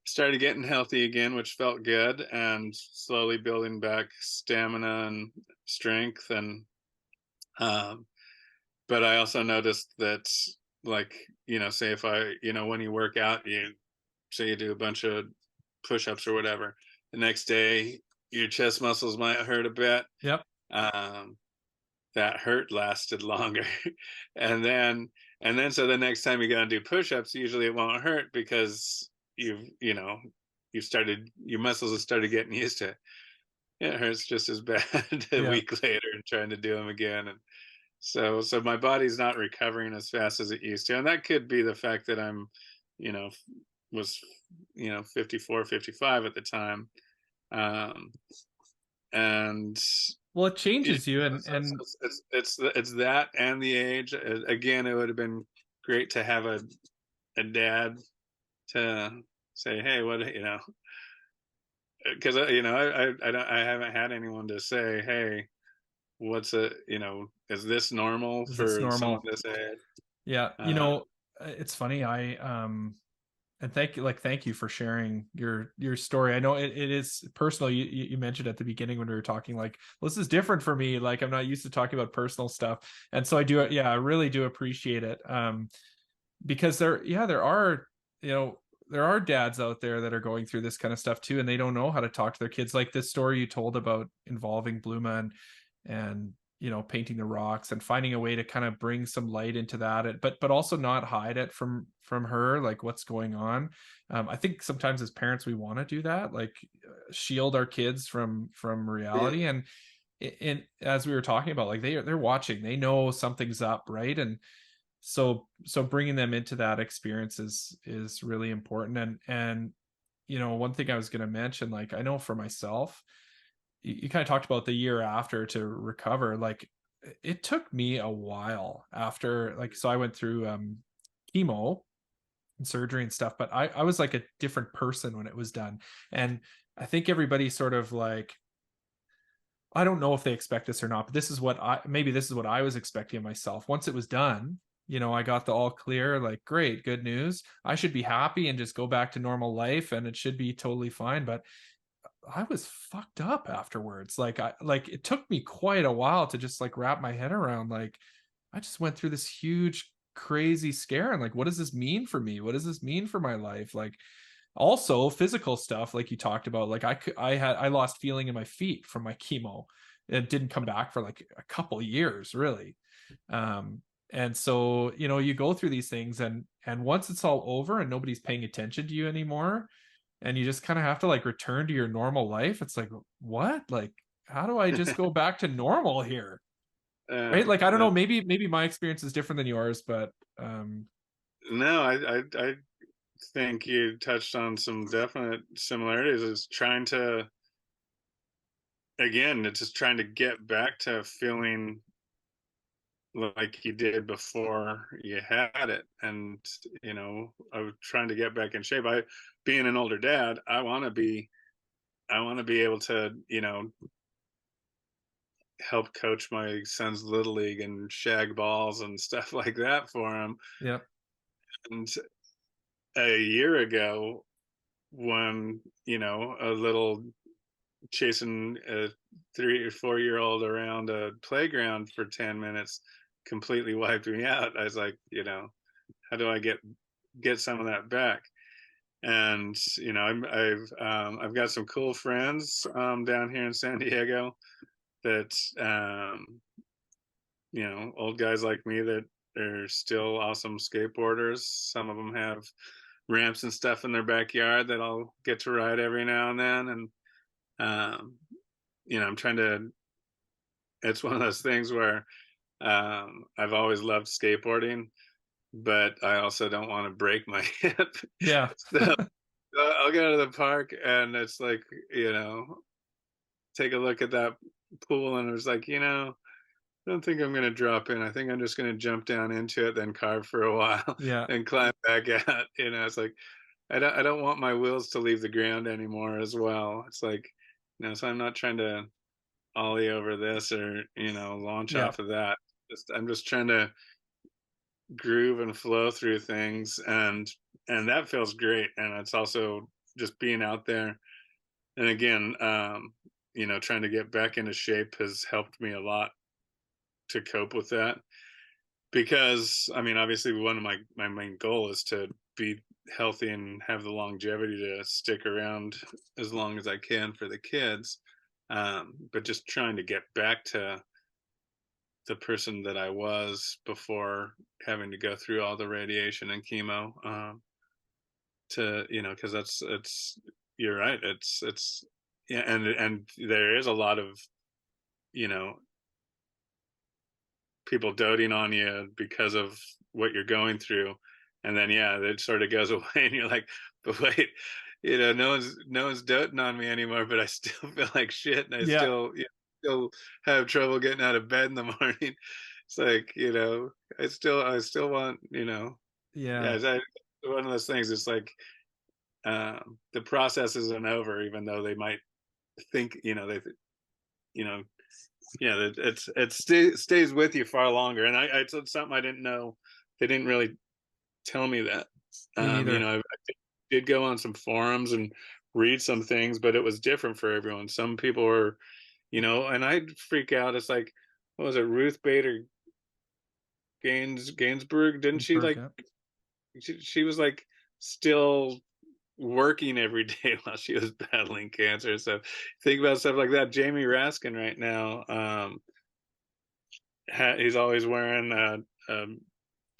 started getting healthy again, which felt good, and slowly building back stamina and strength. And but I also noticed that, like, say if I, when you work out, say you do a bunch of push-ups or whatever, the next day your chest muscles might hurt a bit. Yep. um that hurt lasted longer. and then so the next time you go and do push-ups, usually it won't hurt, because your muscles have started getting used to it. It hurts just as bad a Yeah. week later and trying to do them again. And so my body's not recovering as fast as it used to, and that could be the fact that I'm you know was 54, 55 at the time. um and Well, it you changes you, know, and it's that and the age. Again, it would have been great to have a dad to say, hey, what, because I haven't had anyone to say, hey, what's is this normal Is this for someone normal? to say? Yeah, Uh, it's funny. And thank you for sharing your story. I know it is personal. You mentioned at the beginning when we were talking, like, well, this is different for me. Like, I'm not used to talking about personal stuff, and so I really do appreciate it. Because there are, there are dads out there that are going through this kind of stuff too, and they don't know how to talk to their kids. Like this story you told about involving Bluma and painting the rocks and finding a way to kind of bring some light into that, but also not hide it from her, like what's going on. I think sometimes as parents we want to do that, like shield our kids from reality. And as we were talking about, like they're watching, they know something's up, right? And so bringing them into that experience is really important. And one thing I was going to mention, like I know for myself, you kind of talked about the year after to recover. Like it took me a while after, like, so I went through chemo and surgery and stuff, but I was like a different person when it was done. And I think everybody sort of like, I don't know if they expect this or not, but this is what I was expecting of myself. Once it was done, I got the all clear, like, great, good news. I should be happy and just go back to normal life and it should be totally fine. But I was fucked up afterwards. Like it took me quite a while to just like wrap my head around, like, I just went through this huge, crazy scare. And like, what does this mean for me? What does this mean for my life? Like, also physical stuff like you talked about, like I lost feeling in my feet from my chemo. It didn't come back for like a couple years, really. And so you go through these things, and once it's all over and nobody's paying attention to you anymore, and you just kind of have to like return to your normal life, it's like, what, like, how do I just go back to normal here? Right? Like, I don't know, maybe my experience is different than yours, but no, I think you touched on some definite similarities. Is trying to, again, it's just trying to get back to feeling like you did before you had it. And I was trying to get back in shape. Being an older dad, I want to be able to help coach my son's little league and shag balls and stuff like that for him. yeah. And a year ago, when a little chasing a 3 or 4 year old around a playground for 10 minutes completely wiped me out. I was like, how do I get some of that back? And I've got some cool friends down here in San Diego that old guys like me that are still awesome skateboarders. Some of them have ramps and stuff in their backyard that I'll get to ride every now and then. And I'm trying to. It's one of those things where I've always loved skateboarding, but I also don't want to break my hip. Yeah. So I'll go to the park and it's like, take a look at that pool and it's like, I don't think I'm going to drop in. I think I'm just going to jump down into it, then carve for a while Yeah. and climb back out. It's like, I don't want my wheels to leave the ground anymore as well. It's like, so I'm not trying to ollie over this or, launch Yeah. off of that. I'm just trying to groove and flow through things, and that feels great. And it's also just being out there. And again, trying to get back into shape has helped me a lot to cope with that, because I mean, obviously one of my main goal is to be healthy and have the longevity to stick around as long as I can for the kids. But just trying to get back to the person that I was before having to go through all the radiation and chemo, to because it's you're right, it's yeah. And there is a lot of you know people doting on you because of what you're going through, and then yeah, it sort of goes away and you're like, but wait, no one's doting on me anymore, but I still feel like shit, and I Yeah. still have trouble getting out of bed in the morning. It's like, I still want, yeah, Yeah. one of those things. It's like the process isn't over, even though they might think, you know, yeah, stays with you far longer. And I told something I didn't know. They didn't really tell me that. Me neither. I did go on some forums and read some things, but it was different for everyone. Some people were, and I'd freak out. It's like, what was it, Ruth Bader Gainsbourg? Didn't she Ginsburg, like? yeah. She was like still working every day while she was battling cancer. So think about stuff like that. Jamie Raskin right now, he's always wearing a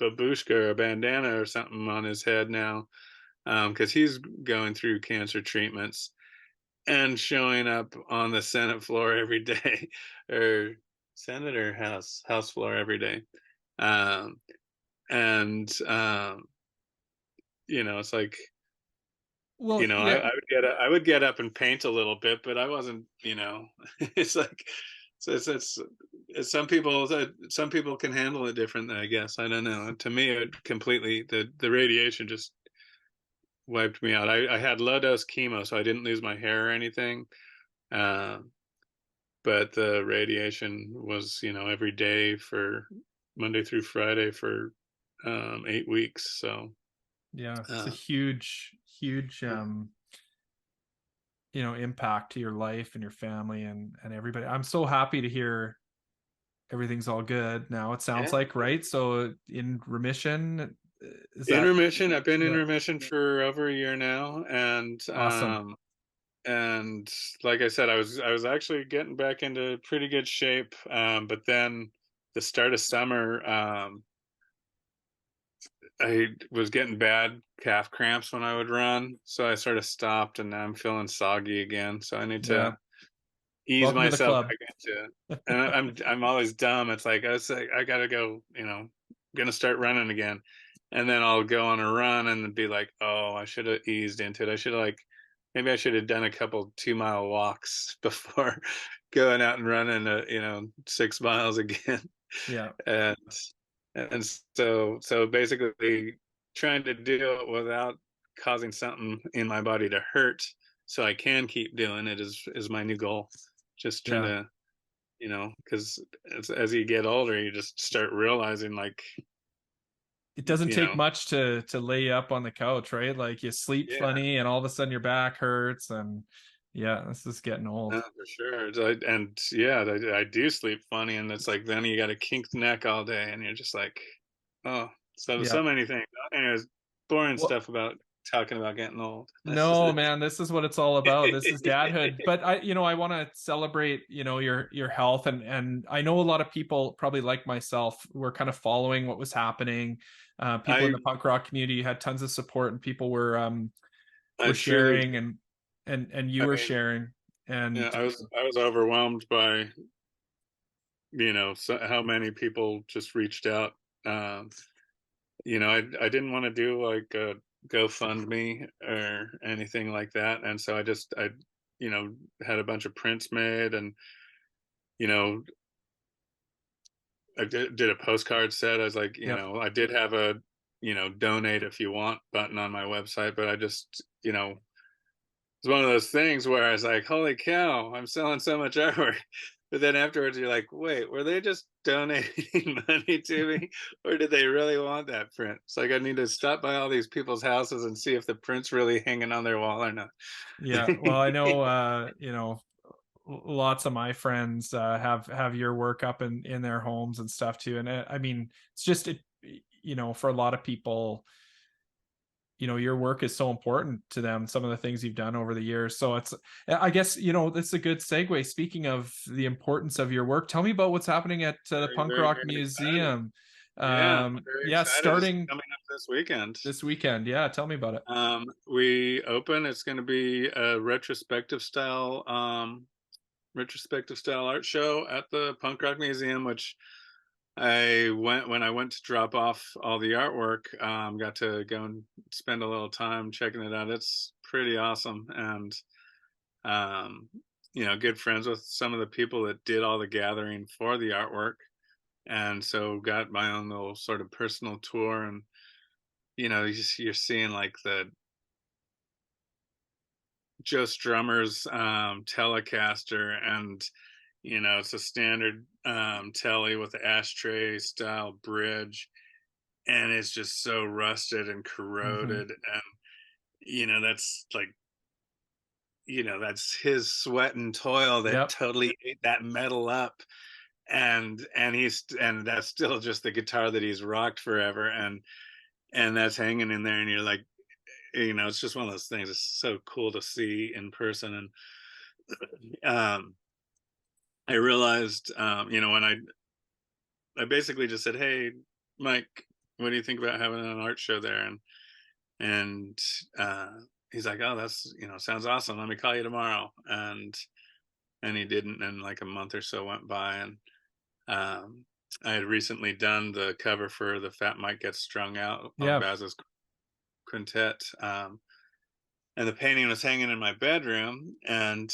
babushka or a bandana or something on his head now, because he's going through cancer treatments and showing up on the Senate floor every day, or Senate or House floor every day. Um, and it's like, Well, yeah. I would get up and paint a little bit, but I wasn't, it's like, it's some people can handle it differently, I guess. I don't know. To me, it completely, the radiation just wiped me out. I had low dose chemo, so I didn't lose my hair or anything. Uh, but the radiation was, every day for Monday through Friday for 8 weeks. So Yeah, it's a uh, huge impact to your life and your family and everybody. I'm so happy to hear everything's all good now. It sounds yeah, like, right? So in remission, is in that remission. I've been in yeah, remission for over a year now, awesome. and like I said, I was actually getting back into pretty good shape. But then the start of summer, I was getting bad calf cramps when I would run, so I sort of stopped, and now I'm feeling soggy again. So I need Yeah. to ease Welcome to the myself club. back into. And I'm always dumb. It's like I was like, I gotta go. I'm gonna start running again, and then I'll go on a run and be like, oh, I should have eased into it. I should have like, maybe I should have done a couple 2 mile walks before going out and running 6 miles again. Yeah. and so basically trying to do it without causing something in my body to hurt, so I can keep doing it, is my new goal. Just trying Yeah. to, because as you get older, you just start realizing, like, It doesn't you take know, much to lay you up on the couch, right? Like you sleep yeah, funny and all of a sudden your back hurts and yeah, this is getting no, old. for sure. And yeah, I do sleep funny, and it's like then you got a kinked neck all day, and you're just like, oh, Yeah. so many things. Anyways, boring Well, stuff about talking about getting old. That's just no, it. man, this is what it's all about. This is dadhood. But I want to celebrate, your health and I know a lot of people probably like myself were kind of following what was happening. People in I the punk rock community had tons of support and people were I truly sharing and you I were mean, sharing yeah, and I was overwhelmed by, how many people just reached out. Um, I didn't want to do like a GoFundMe or anything like that, and so I you know had a bunch of prints made, and you know I did a postcard set. I was like, yep. I did have a donate if you want button on my website, but I just it's one of those things where I was like, holy cow, I'm selling so much artwork. But then afterwards, you're like, wait, were they just donating money to me? Or did they really want that print? It's like, I need to stop by all these people's houses and see if the print's really hanging on their wall or not. Yeah. Well, I know lots of my friends have your work up in their homes and stuff too. And I mean, it's just for a lot of people, your work is so important to them, some of the things you've done over the years. So I guess, that's a good segue. Speaking of the importance of your work, tell me about what's happening at the Very, Punk very, Rock very excited. Museum. Yeah, very Yeah, excited. It's starting coming up this weekend. this weekend. Yeah, tell me about it. We open, it's going to be a retrospective style art show at the Punk Rock Museum, which when I went to drop off all the artwork, got to go and spend a little time checking it out. It's pretty awesome, and um, good friends with some of the people that did all the gathering for the artwork, and so got my own little sort of personal tour, and you're seeing like the Joe Strummer's Telecaster, and it's a standard telly with the ashtray style bridge, and it's just so rusted and Hmm. corroded, and that's like that's his sweat and toil that Yep. totally ate that metal up, and that's still just the guitar that he's rocked forever, and that's hanging in there, and you're like, it's just one of those things. It's so cool to see in person. And um I realized, when I basically just said, "Hey, Mike, what do you think about having an art show there?" And uh, he's like, "Oh, that's sounds awesome. Let me call you tomorrow." And he didn't. And like a month or so went by, and um, I had recently done the cover for the Fat Mike Gets Strung Out on Yeah. Baz's quintet, and the painting was hanging in my bedroom, and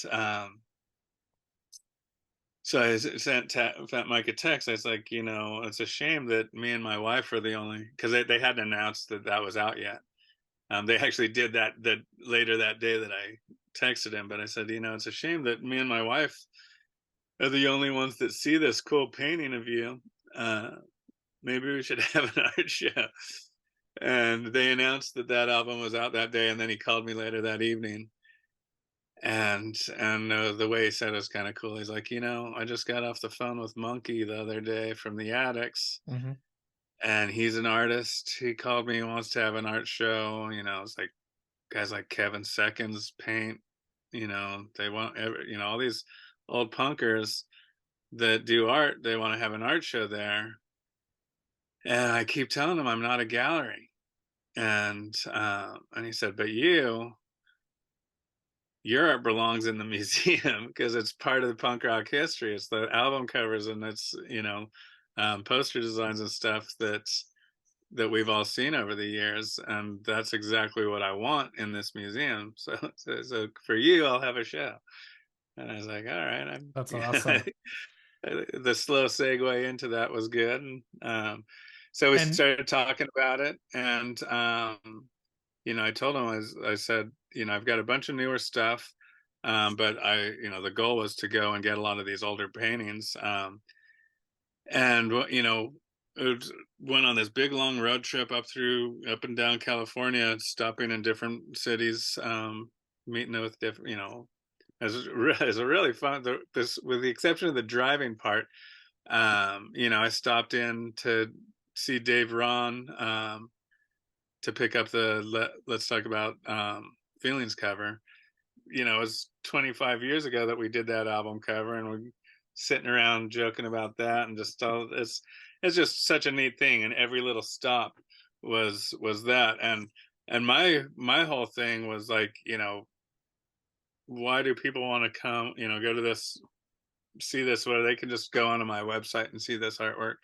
so I sent Fat Mike a text. I was like, it's a shame that me and my wife are the only, because they hadn't announced that that was out yet. They actually did that later that day that I texted him, but I said, it's a shame that me and my wife are the only ones that see this cool painting of you. Uh, Maybe we should have an art show. And they announced that that album was out that day, and then he called me later that evening, and the way he said it was kind of cool. He's like, I just got off the phone with Monkey the other day from the Addicts, Hmm. and he's an artist. He called me, he wants to have an art show. It's like guys like Kevin Seconds paint. They want all these old punkers that do art. They want to have an art show there, and I keep telling him I'm not a gallery. And he said, but your art belongs in the museum because it's part of the punk rock history. It's the album covers, and it's poster designs and stuff that we've all seen over the years, and that's exactly what I want in this museum. So for you, I'll have a show. And I was like, all right, I'm That's awesome. the slow segue into that was good. And so we And started talking about it, and I told him, I said, I've got a bunch of newer stuff, but the goal was to go and get a lot of these older paintings, and it went on this big long road trip up and down California, stopping in different cities, meeting with different, as a really fun. This, with the exception of the driving part, I stopped in to see Dave Ron, to pick up the Let's Talk About Feelings cover. It was 25 years ago that we did that album cover, and we're sitting around joking about that, and just all it's just such a neat thing. And every little stop was that, and my whole thing was like, why do people want to come, go to this, see this, where they can just go onto my website and see this artwork,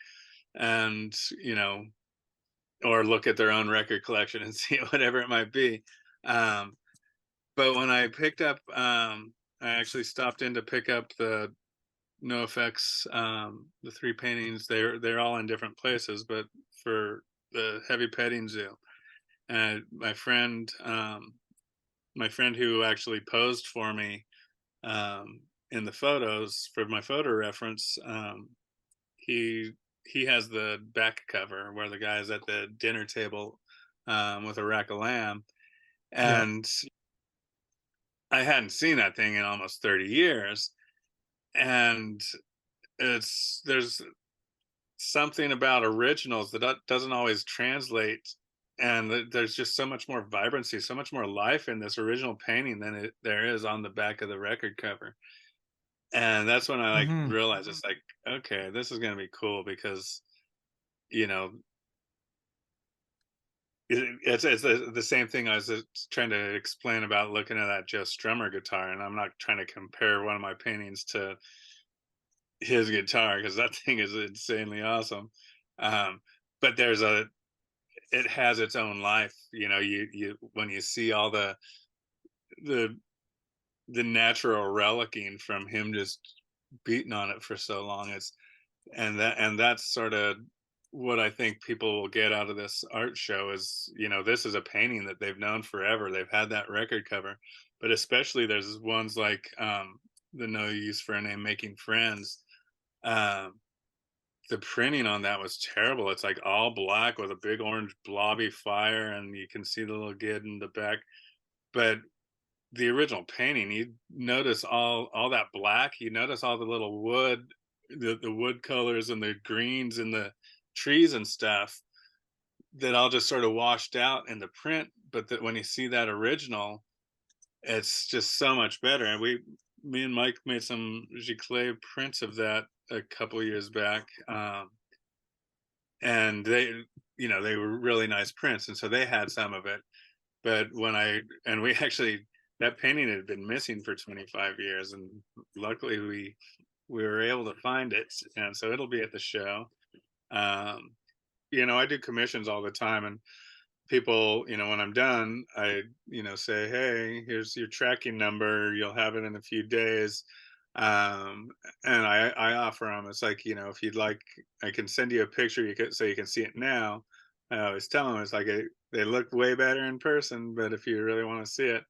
and or look at their own record collection and see whatever it might be. Um, but when I picked up, I actually stopped in to pick up the NOFX, the three paintings. They're all in different places, but for the Heavy Petting Zoo, and my friend who actually posed for me, in the photos for my photo reference, he he has the back cover where the guy's at the dinner table, with a rack of lamb, yeah. and I hadn't seen that thing in almost 30 years. And there's something about originals that doesn't always translate, and there's just so much more vibrancy, so much more life in this original painting than there is on the back of the record cover. And that's when I like Hmm. realized, it's like, okay, this is going to be cool, because you know it's the same thing I was trying to explain about looking at that Joe Strummer guitar, and I'm not trying to compare one of my paintings to his guitar, because that thing is insanely awesome. Um, but it has its own life. You when you see all the the natural relicking from him just beating on it for so long, it's and that's sort of what I think people will get out of this art show is, this is a painting that they've known forever. They've had that record cover, but especially there's ones like the No Use for a Name Making Friends. Um, the printing on that was terrible. It's like all black with a big orange blobby fire, and you can see the little kid in the back. But the original painting, you notice all that black. You notice all the little wood, the wood colors and the greens and the trees and stuff that all just sort of washed out in the print. But that when you see that original, it's just so much better. And me and Mike made some giclée prints of that a couple years back, and they were really nice prints, and so they had some of it. But we actually, that painting had been missing for 25 years, and luckily we were able to find it, and so it'll be at the show. I do commissions all the time, and people, when I'm done, I say, hey, here's your tracking number, you'll have it in a few days. And I offer them, it's like, if you'd like, I can send you a picture, so you can see it now. I always tell them, it's like they look way better in person, but if you really want to see it,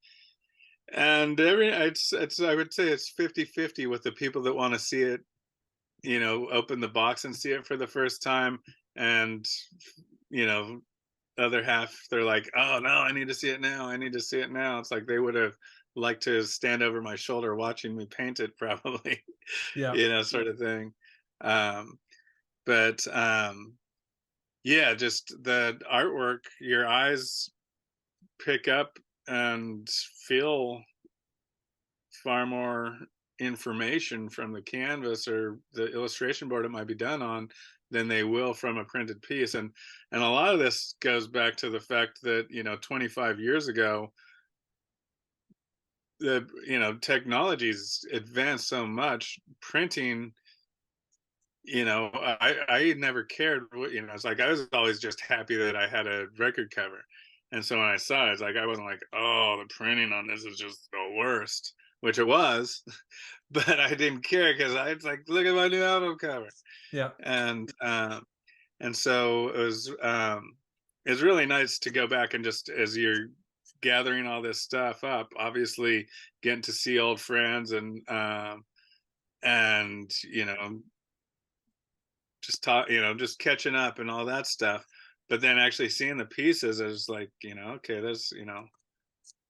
and I would say it's 50-50 with the people that want to see it, open the box and see it for the first time, and other half, they're like, oh no, I need to see it now, I need to see it now. It's like they would have liked to stand over my shoulder watching me paint it, probably. Yeah. Sort of thing. But yeah, just the artwork, your eyes pick up and feel far more information from the canvas or the illustration board it might be done on than they will from a printed piece. And a lot of this goes back to the fact that 25 years ago, the technology's advanced so much. Printing, I never cared what, it's like I was always just happy that I had a record cover. And so when I saw it, it's like I wasn't like, oh, the printing on this is just the worst, which it was. But I didn't care because I was like, look at my new album cover. Yeah. And so it's really nice to go back and just, as you're gathering all this stuff up, obviously getting to see old friends and just talk, just catching up and all that stuff. But then actually seeing the pieces, I was like, okay, there's,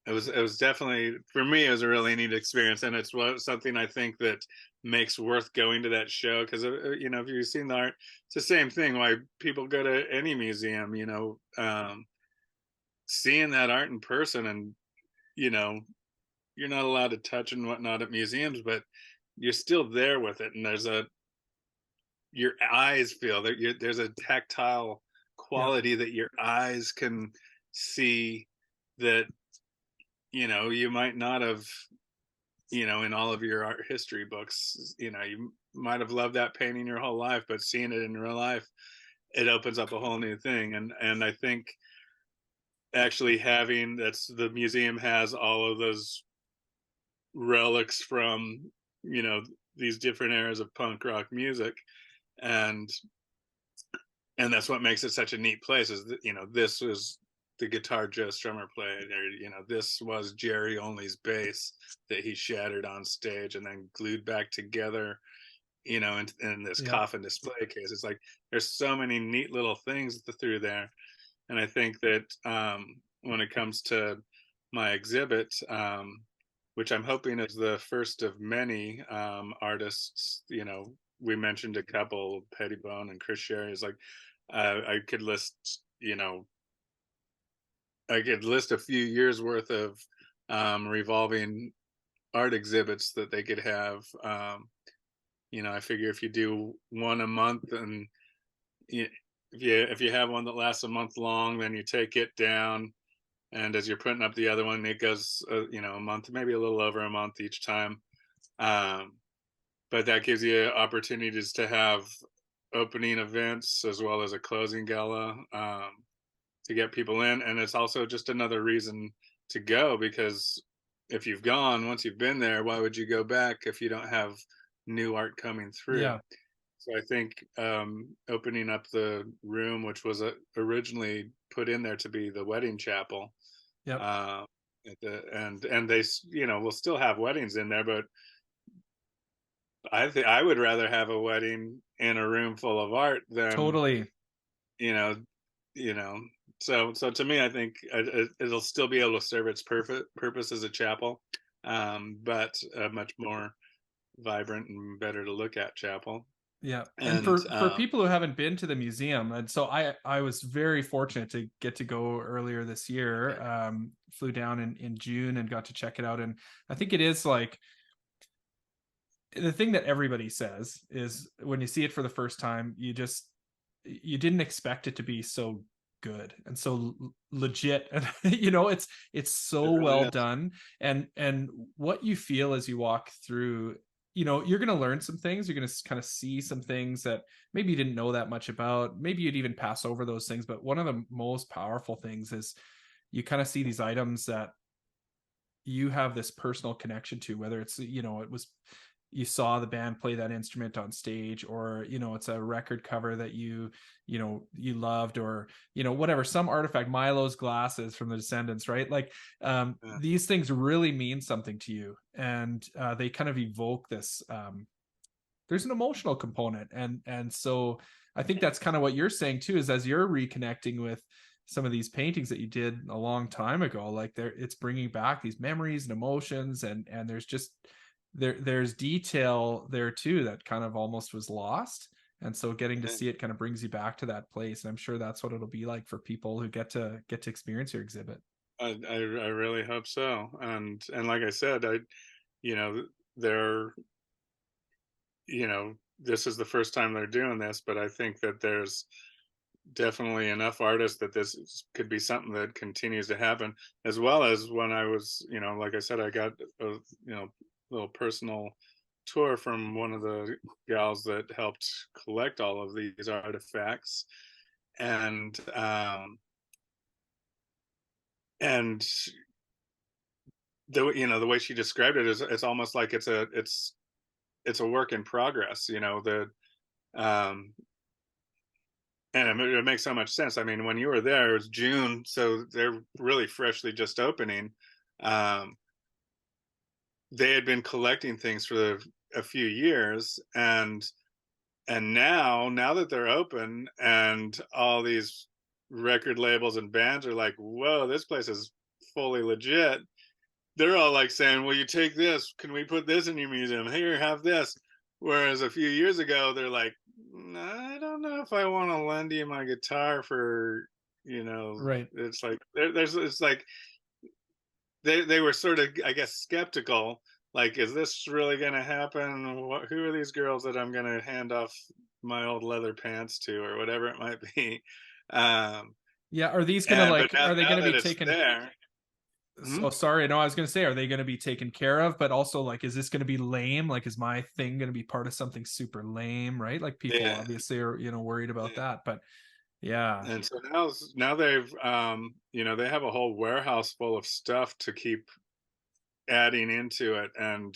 it was definitely, for me, it was a really neat experience, and it's something I think that makes worth going to that show, because if you've seen the art, it's the same thing why people go to any museum. Seeing that art in person, and you're not allowed to touch and whatnot at museums, but you're still there with it, and your eyes feel that there's a tactile quality that your eyes can see that you might not have, in all of your art history books, you might have loved that painting your whole life, but seeing it in real life, it opens up a whole new thing. And I think actually the museum has all of those relics from, these different eras of punk rock music. And that's what makes it such a neat place, is that, this was the guitar Joe Strummer played, or this was Jerry Only's bass that he shattered on stage and then glued back together, in this coffin display case. It's like there's so many neat little things through there. And I think that when it comes to my exhibit, which I'm hoping is the first of many artists, we mentioned a couple, Pettibone and Chris Sherry, is like I could list, I could list a few years worth of revolving art exhibits that they could have. I figure if you do one a month, and if you have one that lasts a month long, then you take it down, and as you're putting up the other one, it goes a month, maybe a little over a month each time. But that gives you opportunities to have opening events as well as a closing gala, to get people in. And it's also just another reason to go, because if you've gone, once you've been there, why would you go back if you don't have new art coming through? Yeah. So I think opening up the room, which was originally put in there to be the wedding chapel, Yep. uh, and they will still have weddings in there, but I think I would rather have a wedding in a room full of art than Totally. you know you know. So to me, I think it'll still be able to serve its purpose as a chapel, but a much more vibrant and better to look at chapel. Yeah. And And for people who haven't been to the museum, and so I was very fortunate to get to go earlier this year. Flew down in June and got to check it out. And I think it is like the thing that everybody says is when you see it for the first time, you didn't expect it to be so good and so legit. And it's so it really well is. done. And what you feel as you walk through, you're going to learn some things. You're going to kind of see some things that maybe you didn't know that much about. Maybe you'd even pass over those things. But one of the most powerful things is you kind of see these items that you have this personal connection to, whether it's, it was, you saw the band play that instrument on stage, or it's a record cover that you loved, or whatever, some artifact, Milo's glasses from the Descendants, right? Like Yeah. these things really mean something to you, and they kind of evoke this there's an emotional component, and so I think that's kind of what you're saying too, is as you're reconnecting with some of these paintings that you did a long time ago, like it's bringing back these memories and emotions, and there's just there's detail there too that kind of almost was lost, and so getting to see it kind of brings you back to that place. And I'm sure that's what it'll be like for people who get to experience your exhibit. I really hope so. And like I said, you know they're this is the first time they're doing this, but I think that there's definitely enough artists that could be something that continues to happen. As well as when I was, like I said, I got a little personal tour from one of the gals that helped collect all of these artifacts, and and the way she described it is it's almost like it's a work in progress. Um and it makes so much sense. I mean, when you were there, it was June, so they're really freshly just opening. Um, they had been collecting things for a few years, and now that they're open, and all these record labels and bands are like, "Whoa, this place is fully legit." They're all like saying, "Well, you take this? Can we put this in your museum? Here, have this." Whereas a few years ago, they're like, "I don't know if I want to lend you my guitar for, Right. It's like it's like they were sort of, I guess, skeptical. Like, is this really going to happen? Who are these girls that I'm going to hand off my old leather pants to, or whatever it might be? Um, Yeah, are these gonna and but like, are they now gonna be that it's taken? there. Oh, sorry, no, I was gonna say, are they gonna be taken care of? But also, like, is this gonna be lame? Like, is my thing gonna be part of something super lame, right? Like, people Yeah, obviously are worried about yeah. that. But yeah. And so now they've they have a whole warehouse full of stuff to keep adding into it, and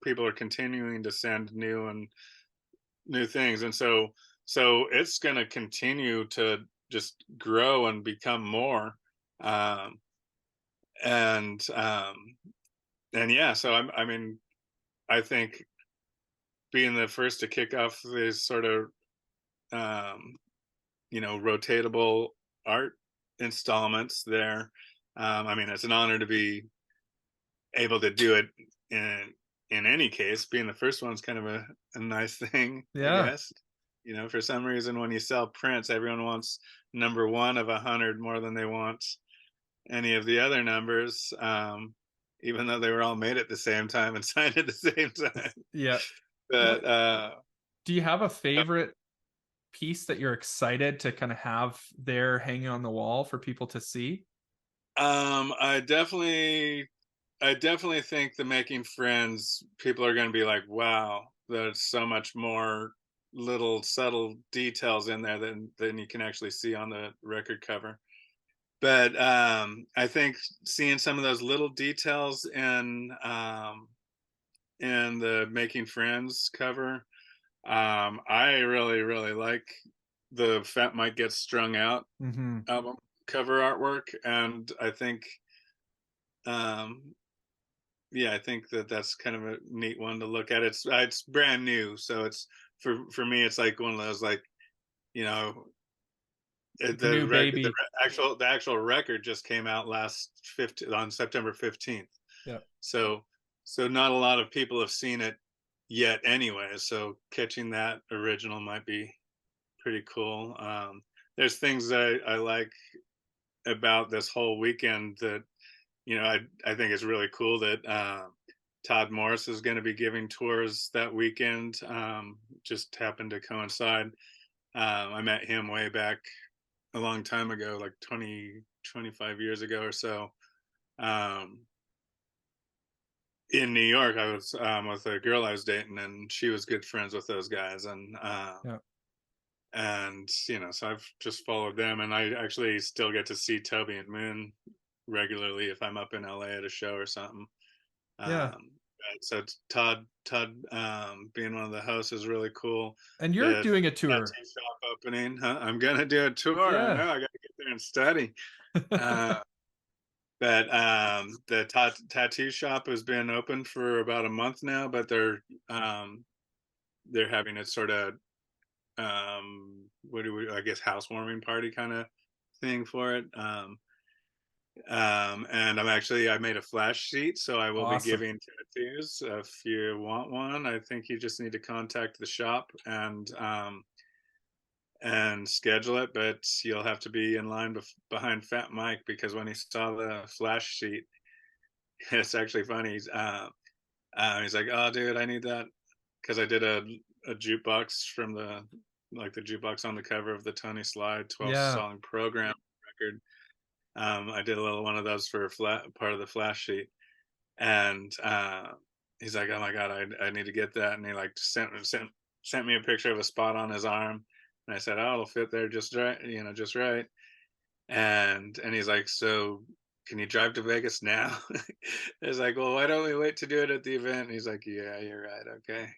people are continuing to send new things, and so it's going to continue to just grow and become more, um and yeah, so I mean, I think being the first to kick off these sort of um rotatable art installments there. I mean, it's an honor to be able to do it in any case. Being the first one's kind of a nice thing, I Yeah. guess. For some reason, when you sell prints, everyone wants number one of 100 more than they want any of the other numbers, even though they were all made at the same time and signed at the same time. Yeah. But Do you have a favorite piece that you're excited to kind of have there hanging on the wall for people to see? I definitely think the Making Friends people are going to be like, wow, there's so much more little subtle details in there than you can actually see on the record cover. But I think seeing some of those little details in the Making Friends cover, I really like the Fat Mike Gets Strung Out Mm-hmm. album cover artwork, and I think, um, yeah, I think that that's kind of a neat one to look at. It's brand new, so it's for me, it's like one of those, like, you know, Like a new baby. the actual record just came out last 15 on September 15th. Yeah. So not a lot of people have seen it yet anyway. So catching that original might be pretty cool. There's things that I like about this whole weekend that, I think it's really cool that Todd Morris is going to be giving tours that weekend. Just happened to coincide. I met him way back a long time ago, like 25 years ago or so. Um, in New York, I was with a girl I was dating, and she was good friends with those guys, Yeah. and so I've just followed them, and I actually still get to see Toby and Moon regularly if I'm up in LA at a show or something. Yeah. So Todd being one of the hosts is really cool. And you're The doing a tour. tattoo shop opening, huh? I'm gonna do a tour. I Yeah. know I gotta get there and study. But the tattoo shop has been open for about a month now, but they're having a sort of what do we I guess housewarming party kind of thing for it. And I made a flash sheet, so I will be Awesome. giving tattoos. If you want one, I think you just need to contact the shop and schedule it, but you'll have to be in line behind Fat Mike, because when he saw the flash sheet, it's actually funny. He's like, "Oh, dude, I need that," because I did a jukebox from the jukebox on the cover of the Tony Slide 12 Yeah. song program record. I did a little one of those for part of the flash sheet, and he's like, "Oh my god, I need to get that," and he like sent me a picture of a spot on his arm, and I said, "Oh, it'll fit there just right, just right." And he's like, "So can you drive to Vegas now?" It's like, "Well, why don't we wait to do it at the event?" And he's like, "Yeah, you're right. Okay."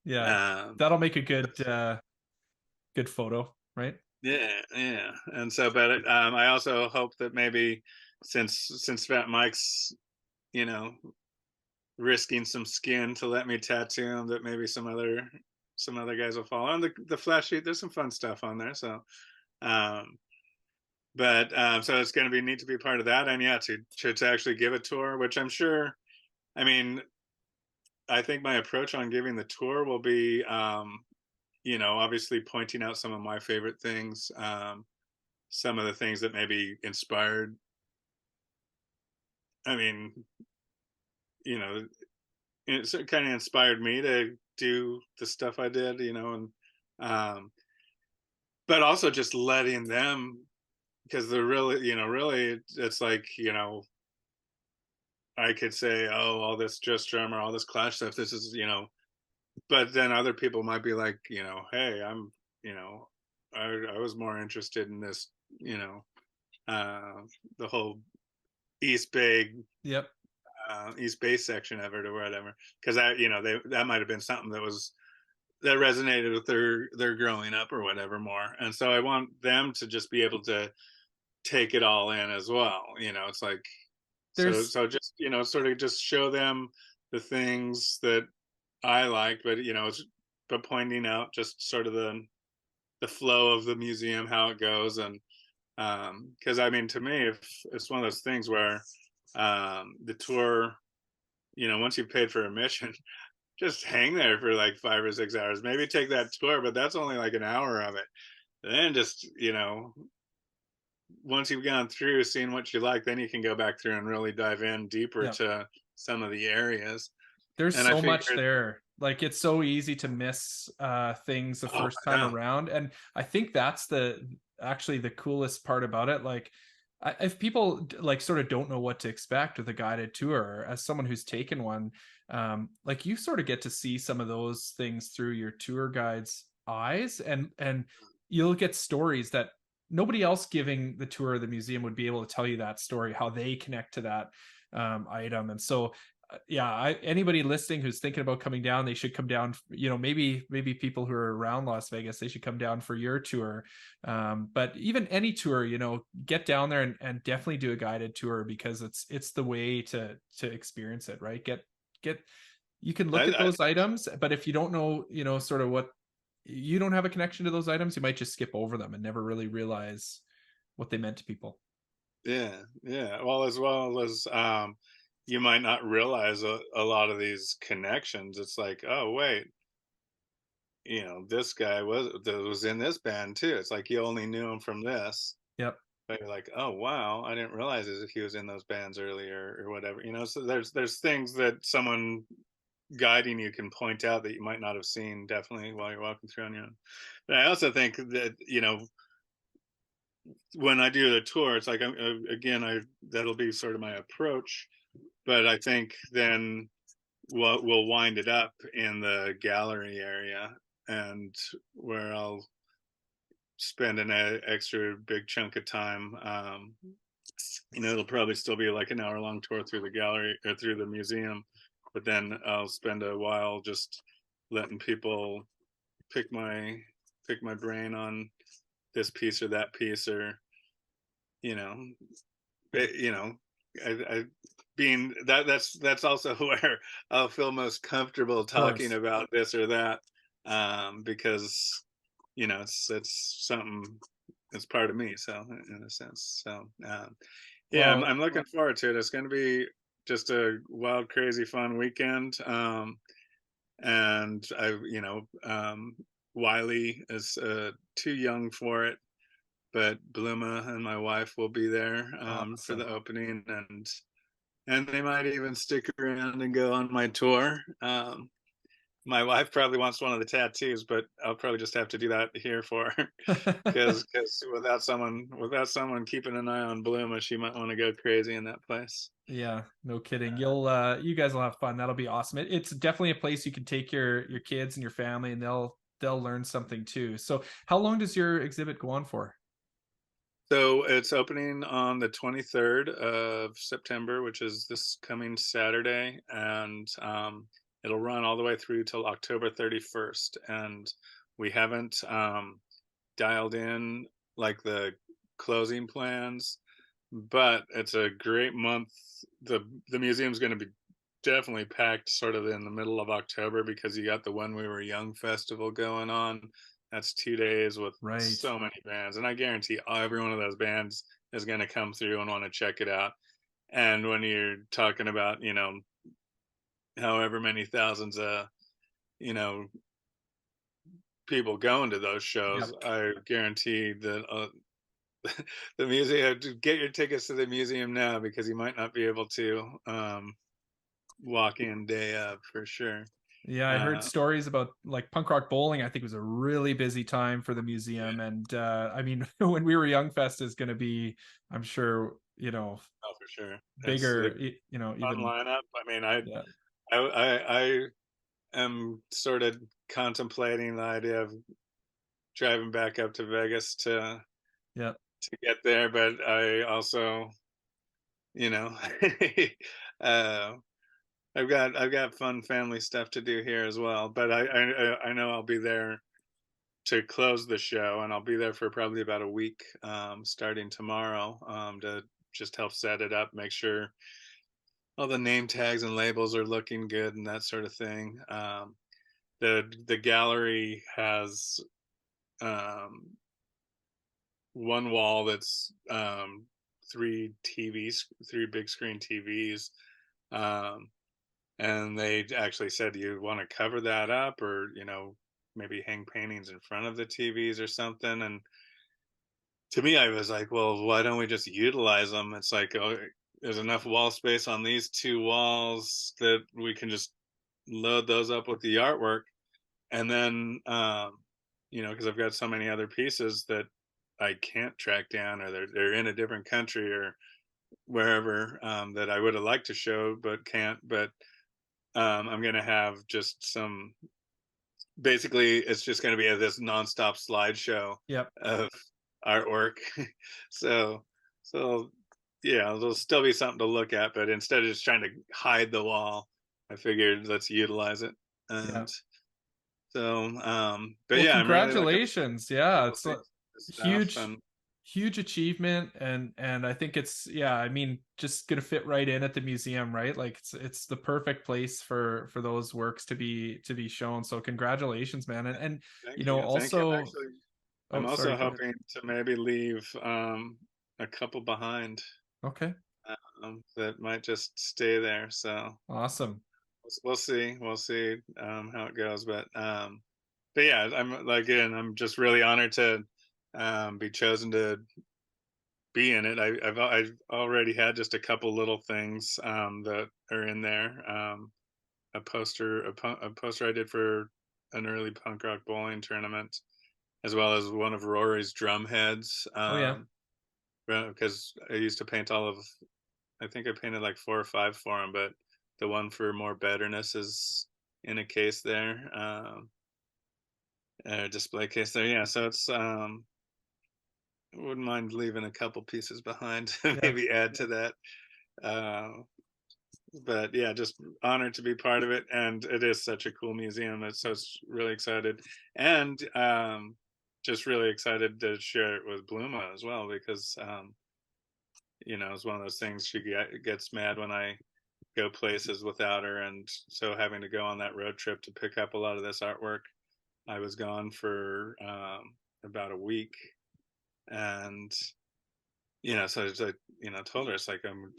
Yeah. Um, That'll make a good photo, right? yeah, yeah. And so, but I also hope that maybe since Fat Mike's, you know, risking some skin to let me tattoo him, that maybe some other guys will follow on the flash sheet. There's some fun stuff on there. So, um, but so it's going to be neat to be part of that, and yeah, to actually give a tour, which I'm sure. I mean, I think my approach on giving the tour will be, obviously pointing out some of my favorite things, some of the things that maybe inspired. I mean, you know, it kind of inspired me to do the stuff I did, and but also just letting them, because they're really, really, it's like, I could say, oh, all this Just Drum or all this Clash stuff, this is, but then other people might be like, hey, you know, I was more interested in this, you know, the whole East Bay, Yep. East Bay section of it or whatever, because that might have been something that resonated with their growing up or whatever more, and so I want them to just be able to take it all in as well. It's like, There's so just sort of just show them the things that I like, but but pointing out just sort of the flow of the museum, how it goes, and because I mean, to me, if it's one of those things where the tour, once you've paid for admission, just hang there for like 5 or 6 hours. Maybe take that tour, but that's only like an hour of it. Then just once you've gone through seeing what you like, then you can go back through and really dive in deeper Yep. to some of the areas. There's And I so much figured, there. Like, it's so easy to miss things the oh, first I time know. around, and I think that's actually the coolest part about it. Like, if people like sort of don't know what to expect with a guided tour, as someone who's taken one, like, you sort of get to see some of those things through your tour guide's eyes, and you'll get stories that nobody else giving the tour of the museum would be able to tell you that story, how they connect to that item. And so yeah, anybody listening who's thinking about coming down, they should come down. Maybe people who are around Las Vegas, they should come down for your tour. But even any tour, get down there and definitely do a guided tour, because it's the way to experience it, right? You can look at those items, but if you don't know, sort of what, you don't have a connection to those items, you might just skip over them and never really realize what they meant to people. Yeah, yeah. Well as you might not realize a lot of these connections. It's like, oh wait, this guy was in this band too. It's like you only knew him from this, Yep. but you're like, oh wow, I didn't realize he was in those bands earlier or whatever. So there's things that someone guiding you can point out that you might not have seen, definitely, while you're walking through on your own. But I also think that when I do the tour, it's like, again, that'll be sort of my approach. But I think then we'll wind it up in the gallery area, and where I'll spend an extra big chunk of time. It'll probably still be like an hour-long tour through the gallery or through the museum, but then I'll spend a while just letting people pick my brain on this piece or that piece, or I being that's also where I'll feel most comfortable talking about this or that, because it's something that's part of me, so in a sense. So yeah, Well, I'm looking forward to it. It's going to be just a wild, crazy, fun weekend. And Wiley is too young for it, but Bluma and my wife will be there for the opening, and they might even stick around and go on my tour. My wife probably wants one of the tattoos, but I'll probably just have to do that here for her, because without someone keeping an eye on Bluma, she might want to go crazy in that place. Yeah, no kidding. You guys will have fun. That'll be awesome. It's definitely a place you can take your kids and your family, and they'll learn something too. So how long does your exhibit go on for? So it's opening on the 23rd of September, which is this coming Saturday, and it'll run all the way through till October 31st. And we haven't dialed in like the closing plans, but it's a great month. The museum's going to be definitely packed sort of in the middle of October, because you got the When We Were Young festival going on. That's 2 days with so many bands, and I guarantee every one of those bands is going to come through and want to check it out. And when you're talking about, however many thousands of, people going to those shows, Yep. I guarantee that the museum, get your tickets to the museum now, because you might not be able to walk in day of, for sure. Yeah, I heard stories about like Punk Rock Bowling. I think was a really busy time for the museum, and I mean, When We Were Young Fest is going to be, I'm sure, oh, for sure, bigger. it's fun Even lineup. I mean, yeah, I am sort of contemplating the idea of driving back up to Vegas to yeah. get there, but I also, you know, uh, I've got fun family stuff to do here as well. But I know I'll be there to close the show, and I'll be there for probably about a week, starting tomorrow, to just help set it up, make sure all the name tags and labels are looking good and that sort of thing. The gallery has one wall that's three big screen TVs, um, and they actually said, "Do you want to cover that up, or maybe hang paintings in front of the TVs or something?" And to me, I was like, "Well, why don't we just utilize them?" It's like, oh, there's enough wall space on these two walls that we can just load those up with the artwork, and then because I've got so many other pieces that I can't track down, or they're in a different country or wherever, that I would have liked to show but can't. But I'm gonna have just some. Basically, it's just going to be this nonstop slideshow Yep. of artwork. so, so yeah, there'll still be something to look at, but instead of just trying to hide the wall, I figured let's utilize it. Yeah. And so, but Well, yeah, I'm really looking congratulations. Yeah, forward it's to a this stuff. huge And huge achievement, and I think it's, yeah, I mean, just gonna fit right in at the museum, right? Like it's the perfect place for those works to be shown. So congratulations, man. And thank you know, you, thank you. also, Actually, I'm oh, also sorry, go ahead. hoping to maybe leave a couple behind Okay, that might just stay there. So awesome. we'll see. We'll see how it goes. But yeah, I'm again, I'm just really honored to be chosen to be in it. I've already had just a couple little things that are in there. A poster I did for an early punk rock bowling tournament, as well as one of Rory's drum heads. Oh yeah, Because I used to paint all of, I think I painted like 4 or 5 for him, but the one for More Betterness is in a case there, a display case there. Yeah, so it's wouldn't mind leaving a couple pieces behind to yeah. maybe add to that. Uh, but yeah, just honored to be part of it, and it is such a cool museum. It's really excited, and just really excited to share it with Bluma as well, because it's one of those things. She gets mad when I go places without her, and so having to go on that road trip to pick up a lot of this artwork, I was gone for about a week, and so it's like, told her, it's like, I'm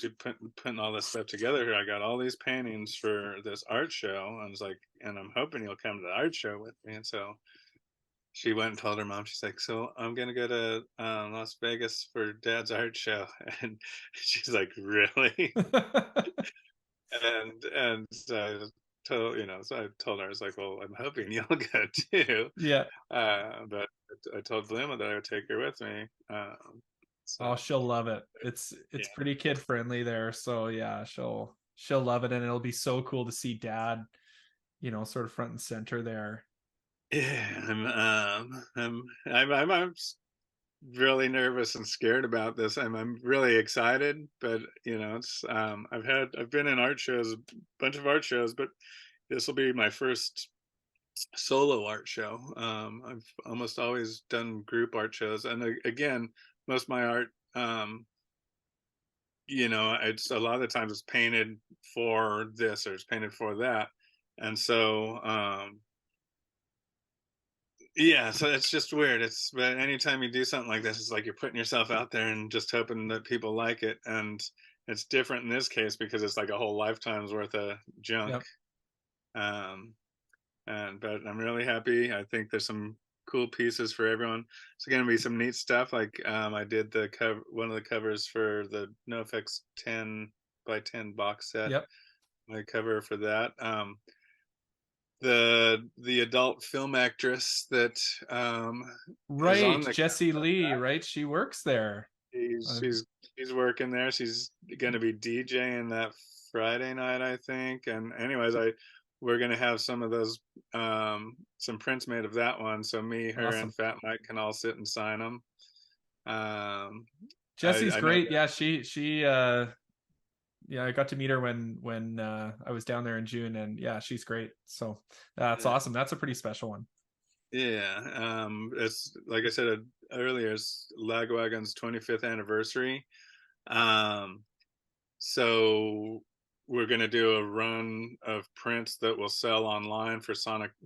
putting all this stuff together here. I got all these paintings for this art show. And it's like, and I'm hoping you'll come to the art show with me. And so she went and told her mom, she's like, so I'm going to go to Las Vegas for Dad's art show. And she's like, really? And so so I told her, I was like, well, I'm hoping you'll go too. Yeah. But I told Bluma that I would take her with me. Oh, So she'll love it. It's yeah. pretty kid friendly there. So yeah, she'll love it, and it'll be so cool to see Dad, sort of front and center there. Yeah, I'm really nervous and scared about this. I'm really excited, but it's I've been in art shows, a bunch of art shows, but this will be my first solo art show. I've almost always done group art shows, and again, most of my art, it's a lot of the times it's painted for this or it's painted for that, and so yeah, so it's just weird. But anytime you do something like this, it's like you're putting yourself out there and just hoping that people like it. And it's different in this case because it's like a whole lifetime's worth of junk. Yep. Um, but I'm really happy. I think there's some cool pieces for everyone. It's going to be some neat stuff. Like I did the cover, one of the covers for the NOFX 10 by 10 box set. Yep. My cover for that. The adult film actress that is Right, on the Jessie Lee, right? She works there. she's Uh, she's she's working there. She's going to be DJing that Friday night, I think. And anyways, we're going to have some of those some prints made of that one, so me, her, awesome. and Fat Mike can all sit and sign them. Jessie's I know great. that. Yeah, she yeah, I got to meet her when I was down there in June, and yeah, she's great. So that's Yeah, awesome. That's a pretty special one. yeah. It's like I said earlier, it's Lagwagon's 25th anniversary. Um, So we're going to do a run of prints that will sell online for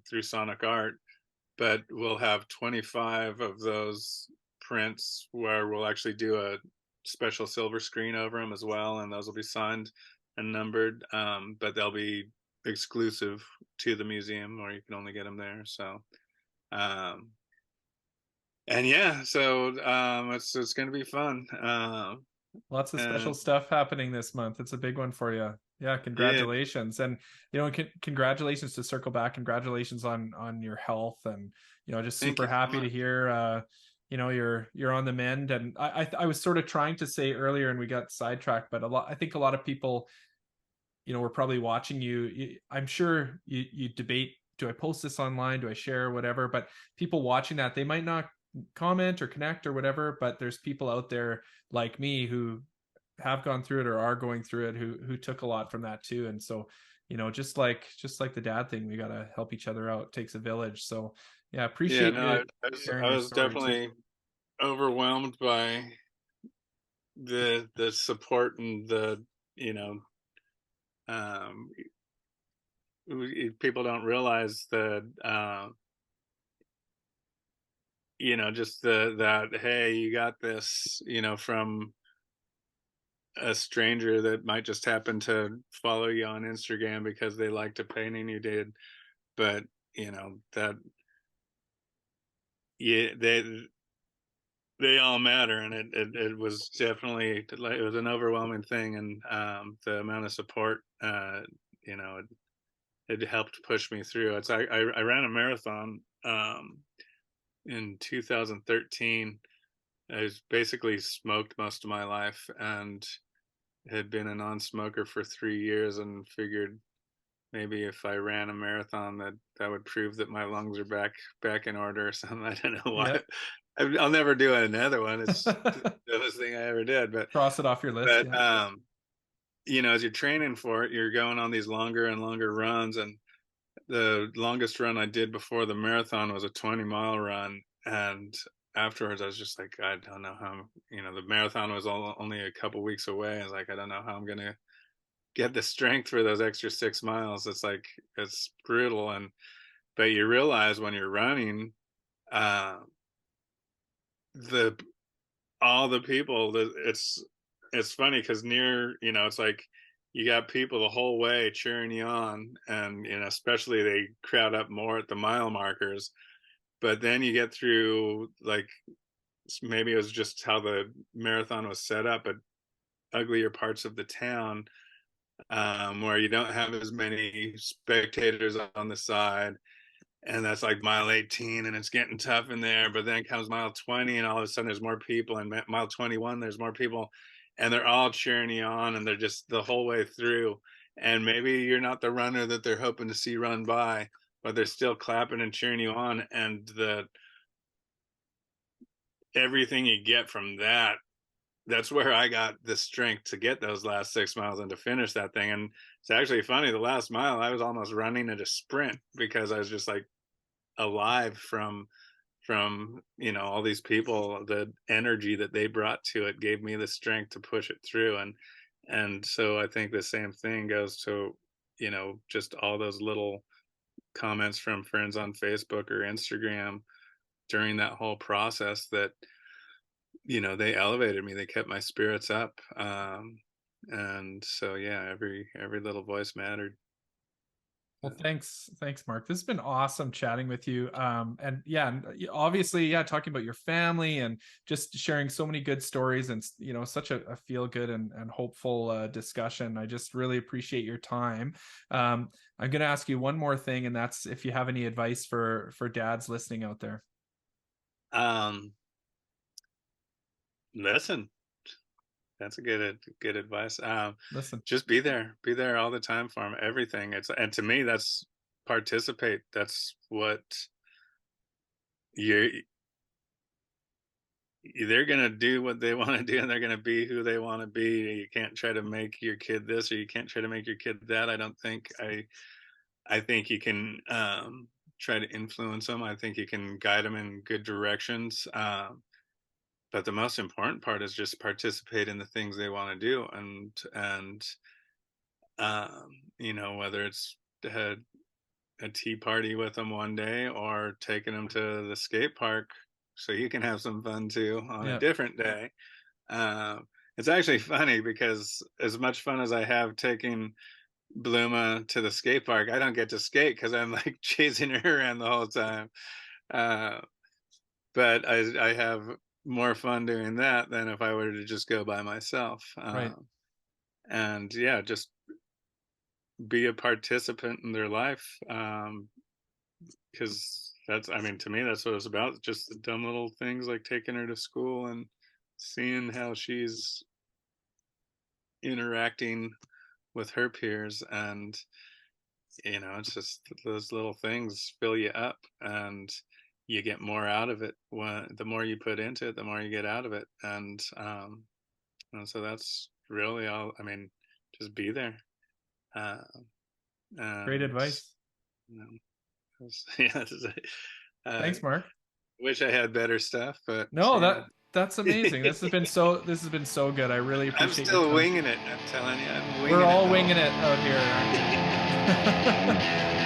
through Sonic Art, but we'll have 25 of those prints where we'll actually do a special silver screen over them as well, and those will be signed and numbered. But they'll be exclusive to the museum, or you can only get them there. So, um, and yeah, so it's going to be fun. Lots of special And stuff happening this month. It's a big one for you. Yeah, yeah, congratulations. And congratulations, to circle back, congratulations on your health, and just thank super you so happy to much. hear you're on the mend. And I was sort of trying to say earlier, and we got sidetracked, but I think a lot of people were probably watching you. I'm sure you debate, do I post this online, do I share, whatever, but people watching that, they might not comment or connect or whatever, but there's people out there like me who have gone through it or are going through it who took a lot from that too. And so, you know, just like the dad thing, we got to help each other out. It takes a village. So yeah, Yeah, appreciate no, you I sharing I your was story too. definitely overwhelmed by the support and the, you know, um people don't realize that, you know, just that, hey, you got this, you know, from a stranger that might just happen to follow you on Instagram because they liked a painting you did, but you know that, yeah, they all matter, and it was definitely like, it was an overwhelming thing, and the amount of support, you know, it helped push me through. I ran a marathon in 2013. I was basically smoked most of my life and had been a non-smoker for 3 years, and figured maybe if I ran a marathon that would prove that my lungs are back in order or something. I don't know why. Yeah. I'll never do another one. It's the dumbest thing I ever did. Cross it off your list. But Yeah. you know, as you're training for it, you're going on these longer and longer runs. And the longest run I did before the marathon was a 20-mile run. And afterwards, I was just like, I don't know how. You know, the marathon was only a couple weeks away. I was like, I don't know how I'm gonna get the strength for those extra 6 miles. It's like, it's brutal. And but you realize when you're running, uh the all the people that it's funny because near, you know, it's like you got people the whole way cheering you on, and you know, especially they crowd up more at the mile markers. But then you get through, like, maybe it was just how the marathon was set up, but uglier parts of the town, where you don't have as many spectators on the side, and that's like mile 18, and it's getting tough in there. But then comes mile 20, and all of a sudden there's more people, and mile 21 there's more people, and they're all cheering you on, and they're just the whole way through. And maybe you're not the runner that they're hoping to see run by, but they're still clapping and cheering you on. And the everything you get from that, that's where I got the strength to get those last 6 miles and to finish that thing. And it's actually funny, the last mile I was almost running at a sprint because I was just like alive from, you know, all these people. The energy that they brought to it gave me the strength to push it through. And so I think the same thing goes to, you know, just all those little comments from friends on Facebook or Instagram during that whole process that, you know, they elevated me, they kept my spirits up. And so yeah, every little voice mattered. Well, thanks, Mark. This has been awesome chatting with you. And yeah, obviously, yeah, talking about your family and just sharing so many good stories, and you know, such a feel good and hopeful discussion. I just really appreciate your time. I'm going to ask you one more thing, and that's if you have any advice for dads listening out there. um Listen, that's a good advice. Listen. Just be there all the time for them, everything. It's, and to me, that's participate. That's what you're they're gonna do what they want to do, and they're gonna be who they want to be. You can't try to make your kid this, or you can't try to make your kid that. I don't think. I think you can, try to influence them. I think you can guide them in good directions. But the most important part is just participate in the things they want to do. And you know, whether it's a tea party with them one day, or taking them to the skate park so you can have some fun too on a Yeah. different day. It's actually funny because as much fun as I have taking Bluma to the skate park, I don't get to skate because I'm like chasing her around the whole time. Uh, but I have more fun doing that than if I were to just go by myself. Right. And yeah, just be a participant in their life. Because that's, I mean, to me, that's what it's about. Just the dumb little things like taking her to school and seeing how she's interacting with her peers. And you know, it's just those little things fill you up, and you get more out of it. When the more you put into it, the more you get out of it. And so really all. I mean, just be there. Great advice. You know, yeah. Thanks, Mark. Wish I had better stuff, but No, yeah. that's amazing. This has been so good. I really appreciate I'm still your time. winging it. I'm telling you, I'm winging We're all it, winging it out here.